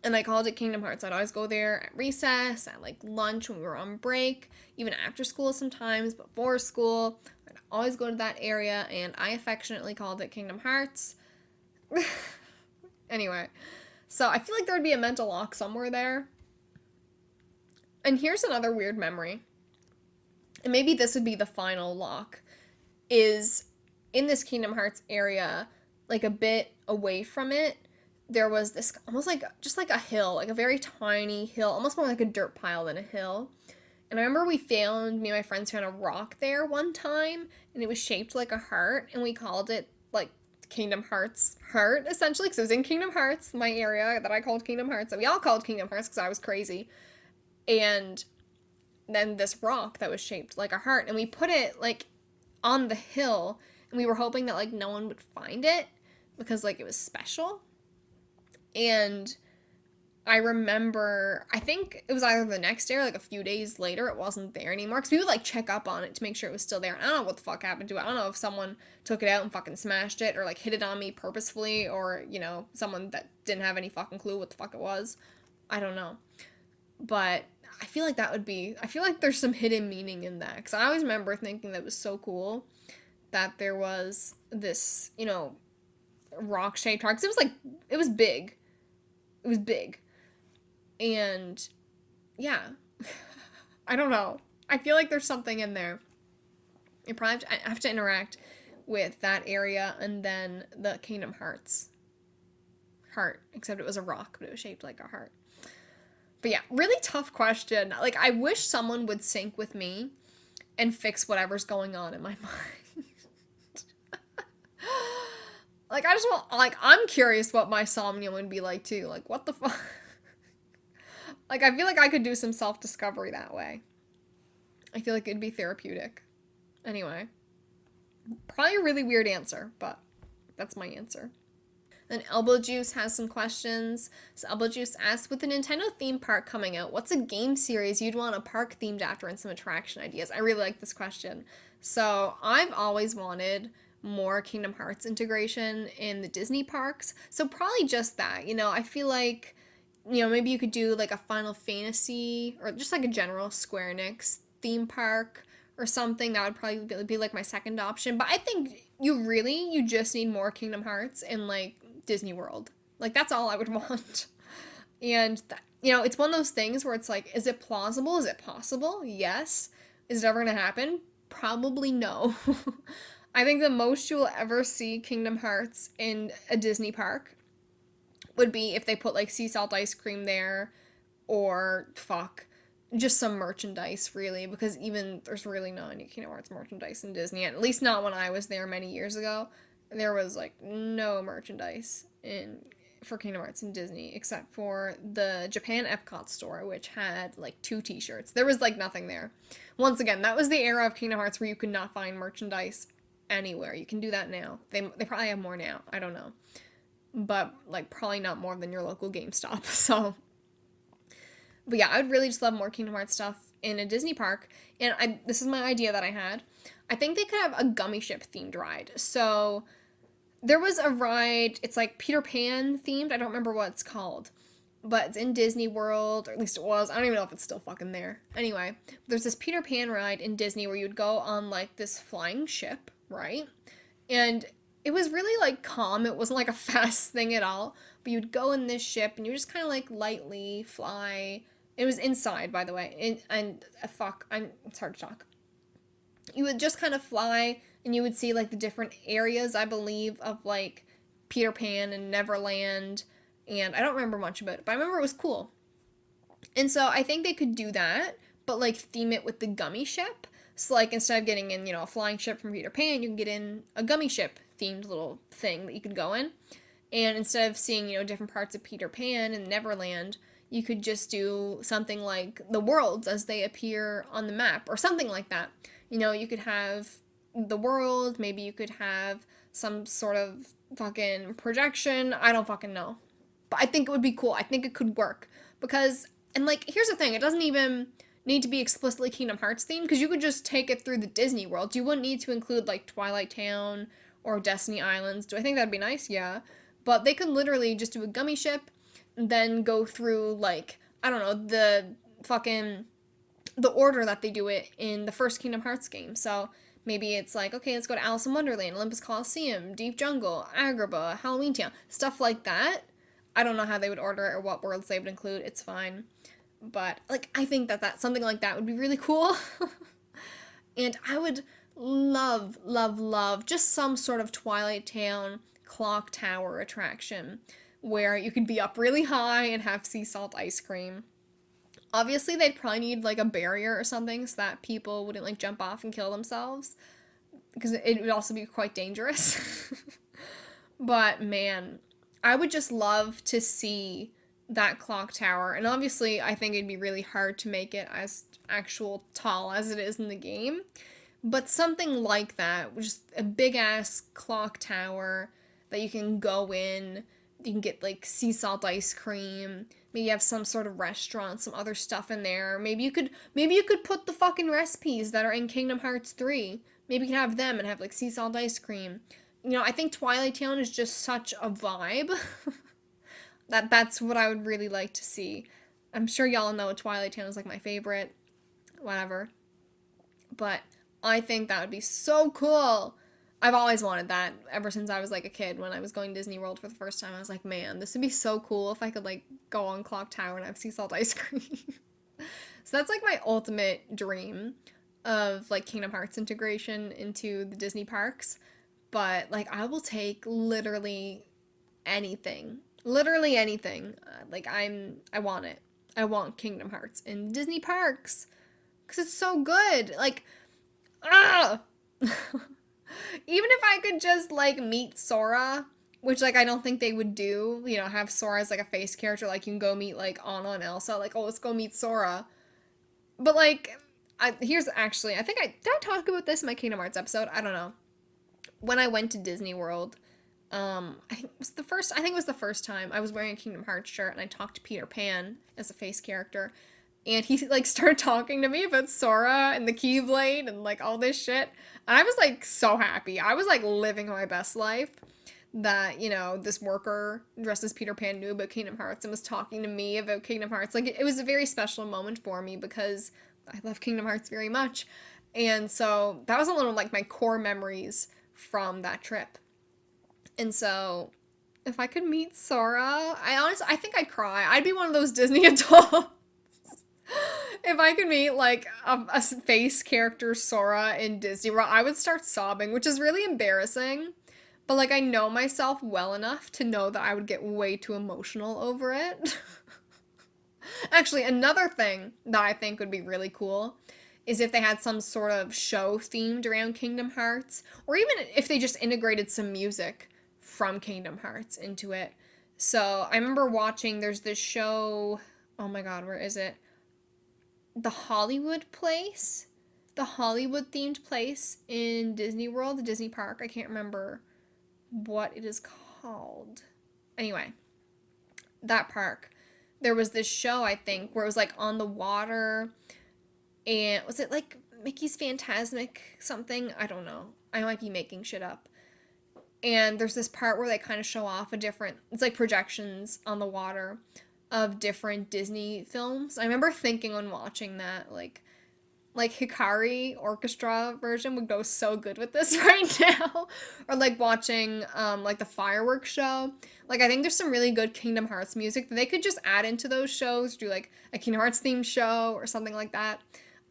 And I called it Kingdom Hearts. I'd always go there at recess, at like lunch when we were on break, even after school sometimes, before school. I'd always go to that area, and I affectionately called it Kingdom Hearts. Anyway, so I feel like there would be a mental lock somewhere there. And here's another weird memory. And maybe this would be the final lock. Is in this Kingdom Hearts area, like a bit away from it, there was this almost like just like a hill, like a very tiny hill, almost more like a dirt pile than a hill. And I remember me and my friends found a rock there one time, and it was shaped like a heart, and we called it like Kingdom Hearts heart, essentially, because it was in Kingdom Hearts, my area that I called Kingdom Hearts, that we all called Kingdom Hearts because I was crazy. And then this rock that was shaped like a heart, and we put it like on the hill, and we were hoping that like no one would find it because like it was special. And I remember, I think it was either the next day or like a few days later, it wasn't there anymore. Because we would like check up on it to make sure it was still there. And I don't know what the fuck happened to it. I don't know if someone took it out and fucking smashed it or like hid it on me purposefully or, you know, someone that didn't have any fucking clue what the fuck it was. I don't know. But I feel like I feel like there's some hidden meaning in that. Because I always remember thinking that it was so cool that there was this, you know, rock shaped heart. Because it was big. It was big. And yeah, I don't know. I feel like there's something in there. You probably have to interact with that area and then the Kingdom Hearts heart, except it was a rock, but it was shaped like a heart. But yeah, really tough question. Like, I wish someone would sync with me and fix whatever's going on in my mind. Like, I just want, like, I'm curious what my Somnium would be like too. Like, what the fuck? Like, I feel like I could do some self-discovery that way. I feel like it'd be therapeutic. Anyway. Probably a really weird answer, but that's my answer. Then Elbow Juice has some questions. So Elbow Juice asks, with the Nintendo theme park coming out, what's a game series you'd want a park themed after and some attraction ideas? I really like this question. So I've always wanted more Kingdom Hearts integration in the Disney parks. So probably just that, you know, I feel like, you know, maybe you could do like a Final Fantasy or just like a general Square Enix theme park or something. That would probably be like my second option. But I think you just need more Kingdom Hearts in like Disney World. Like that's all I would want. And you know, it's one of those things where it's like, is it plausible? Is it possible? Yes. Is it ever gonna happen? Probably no. I think the most you will ever see Kingdom Hearts in a Disney park would be if they put like sea salt ice cream there or just some merchandise really, because even there's really not any Kingdom Hearts merchandise in Disney, at least not when I was there many years ago. There was like no merchandise in for Kingdom Hearts in Disney, except for the Japan Epcot store, which had like 2 t-shirts. There was like nothing there. Once again, that was the era of Kingdom Hearts where you could not find merchandise anywhere. You can do that now. They probably have more now. I don't know. But like probably not more than your local GameStop. So, but yeah, I would really just love more Kingdom Hearts stuff in a Disney park. And this is my idea that I had. I think they could have a gummy ship themed ride. So there was a ride, it's like Peter Pan themed. I don't remember what it's called, but it's in Disney World, or at least it was. I don't even know if it's still fucking there. Anyway, there's this Peter Pan ride in Disney where you'd go on like this flying ship, right? And it was really like calm. It wasn't like a fast thing at all, but you'd go in this ship and you just kind of like lightly fly. It was inside, by the way, it's hard to talk. You would just kind of fly and you would see like the different areas, I believe, of like Peter Pan and Neverland, and I don't remember much of it, but I remember it was cool. And so I think they could do that, but like theme it with the gummy ship. So like instead of getting in, a flying ship from Peter Pan, you can get in a gummy ship themed little thing that you could go in. And instead of seeing, different parts of Peter Pan and Neverland, you could just do something like the worlds as they appear on the map or something like that. You could have the world, maybe you could have some sort of fucking projection. I don't fucking know. But I think it would be cool. I think it could work. Because, and like, here's the thing, it doesn't even need to be explicitly Kingdom Hearts themed, because you could just take it through the Disney World. You wouldn't need to include like Twilight Town or Destiny Islands. Do I think that'd be nice? Yeah. But they could literally just do a gummy ship, and then go through like, I don't know, the order that they do it in the first Kingdom Hearts game. So maybe it's like, okay, let's go to Alice in Wonderland, Olympus Coliseum, Deep Jungle, Agrabah, Halloween Town, stuff like that. I don't know how they would order it or what worlds they would include. It's fine. But like, I think that something like that would be really cool. And I would love, love, love just some sort of Twilight Town clock tower attraction where you could be up really high and have sea salt ice cream. Obviously, they'd probably need, like, a barrier or something so that people wouldn't, like, jump off and kill themselves. Because it would also be quite dangerous. But, man, I would just love to see that clock tower. And obviously, I think it'd be really hard to make it as actual tall as it is in the game. But something like that, just a big-ass clock tower that you can go in. You can get, like, sea salt ice cream. Maybe you have some sort of restaurant, some other stuff in there. Maybe you could put the fucking recipes that are in Kingdom Hearts 3. Maybe you can have them and have, like, sea salt ice cream. I think Twilight Town is just such a vibe. That's what I would really like to see. I'm sure y'all know Twilight Town is, like, my favorite. Whatever. But I think that would be so cool. I've always wanted that ever since I was like a kid. When I was going to Disney World for the first time, I was like, man, this would be so cool if I could like go on Clock Tower and have sea salt ice cream. So that's like my ultimate dream of like Kingdom Hearts integration into the Disney parks. But like I will take literally anything. Literally anything. I want it. I want Kingdom Hearts in Disney parks. Because it's so good. Like, ah! Even if I could just, like, meet Sora, which, like, I don't think they would do, have Sora as, like, a face character, like, you can go meet, like, Anna and Elsa, like, oh, let's go meet Sora. But, like, I think did I talk about this in my Kingdom Hearts episode? I don't know. When I went to Disney World, I think it was the first time I was wearing a Kingdom Hearts shirt, and I talked to Peter Pan as a face character, and he, like, started talking to me about Sora and the Keyblade and, like, all this shit. And I was, like, so happy. I was, like, living my best life that, this worker dressed as Peter Pan knew about Kingdom Hearts and was talking to me about Kingdom Hearts. Like, it was a very special moment for me because I love Kingdom Hearts very much. And so that was one of, like, my core memories from that trip. And so if I could meet Sora, I think I'd cry. I'd be one of those Disney adults. If I could meet, like, a face character Sora in Disney World, I would start sobbing, which is really embarrassing. But, like, I know myself well enough to know that I would get way too emotional over it. Actually, another thing that I think would be really cool is if they had some sort of show themed around Kingdom Hearts, or even if they just integrated some music from Kingdom Hearts into it. So I remember watching, there's this show, oh my god, where is it? The Hollywood place? The Hollywood themed place in Disney World, the Disney park. I can't remember what it is called. Anyway, that park. There was this show, I think, where it was like on the water. And was it like Mickey's Phantasmic something? I don't know. I might be making shit up. And there's this part where they kind of show off it's like projections on the water of different Disney films. I remember thinking when watching that, like Hikari orchestra version would go so good with this right now. Or like watching like the fireworks show. Like I think there's some really good Kingdom Hearts music that they could just add into those shows, do like a Kingdom Hearts themed show or something like that.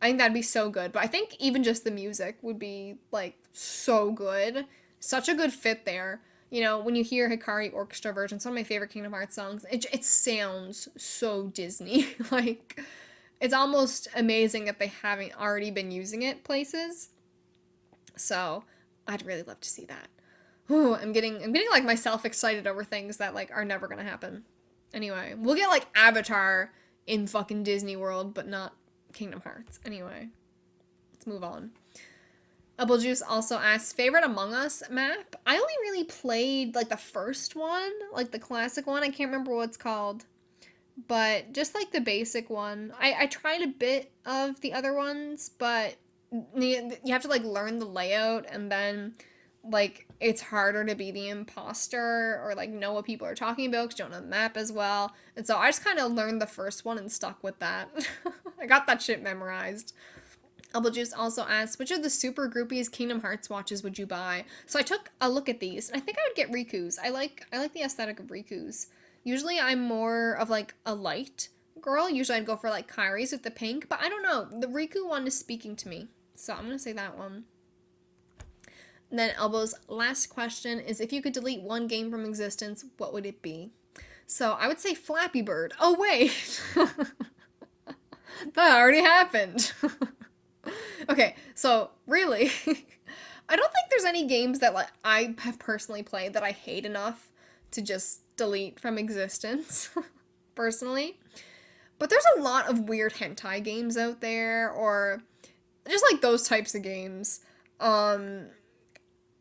I think that'd be so good. But I think even just the music would be like so good. Such a good fit there. You know, when you hear Hikari orchestra version, some of my favorite Kingdom Hearts songs, it sounds so Disney. Like, it's almost amazing that they haven't already been using it places. So, I'd really love to see that. Ooh, I'm getting like myself excited over things that like are never gonna happen. Anyway, we'll get like Avatar in fucking Disney World, but not Kingdom Hearts. Anyway, let's move on. Apple Juice also asks, favorite Among Us map? I only really played, like, the first one, like, the classic one. I can't remember what it's called. But just, like, the basic one. I tried a bit of the other ones, but you have to, like, learn the layout, and then, like, it's harder to be the imposter or, like, know what people are talking about because you don't know the map as well. And so I just kind of learned the first one and stuck with that. I got that shit memorized. Elbow Juice also asks, which of the Super Groupies Kingdom Hearts watches would you buy? So I took a look at these, and I think I would get Riku's. I like the aesthetic of Riku's. Usually I'm more of like a light girl. Usually I'd go for like Kairi's with the pink, but I don't know. The Riku one is speaking to me, so I'm going to say that one. And then Elbow's last question is, if you could delete one game from existence, what would it be? So I would say Flappy Bird. Oh, wait. That already happened. Okay, so really, I don't think there's any games that like I have personally played that I hate enough to just delete from existence, personally. But there's a lot of weird hentai games out there, or just like those types of games. And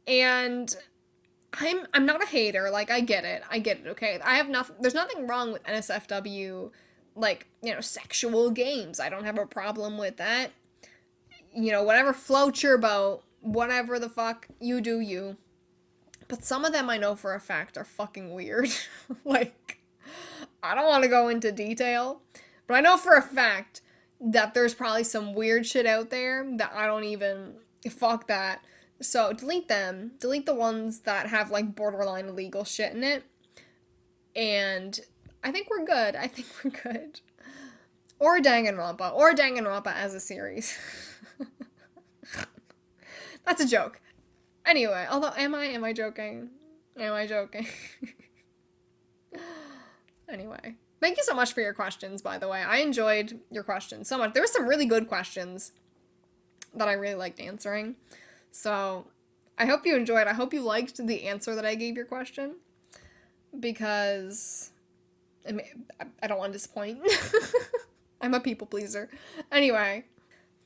I'm not a hater, like I get it, okay? There's nothing wrong with NSFW, like, you know, sexual games. I don't have a problem with that. You know, whatever floats your boat, whatever the fuck, you do you. But some of them I know for a fact are fucking weird. Like, I don't want to go into detail, but I know for a fact that there's probably some weird shit out there that I don't even, fuck that. So delete them. Delete the ones that have like borderline illegal shit in it. And I think we're good. Or Danganronpa as a series. That's a joke. Anyway, although, am I joking? Anyway, thank you so much for your questions, by the way. I enjoyed your questions so much. There were some really good questions that I really liked answering. So, I hope you enjoyed. I hope you liked the answer that I gave your question. Because I don't want to disappoint. I'm a people pleaser. Anyway,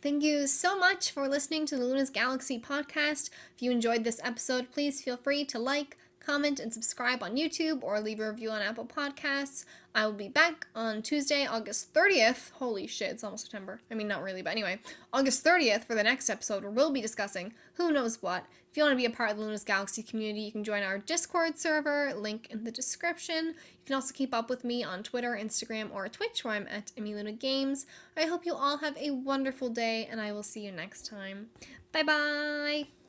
thank you so much for listening to the Luna's Galaxy podcast. If you enjoyed this episode, please feel free to like, comment, and subscribe on YouTube or leave a review on Apple Podcasts. I will be back on Tuesday, August 30th. Holy shit, it's almost September. I mean, not really, but anyway. August 30th for the next episode where we'll be discussing who knows what. If you want to be a part of the Luna's Galaxy community, you can join our Discord server, link in the description. You can also keep up with me on Twitter, Instagram, or Twitch, where I'm at EmiLunaGames. I hope you all have a wonderful day, and I will see you next time. Bye-bye!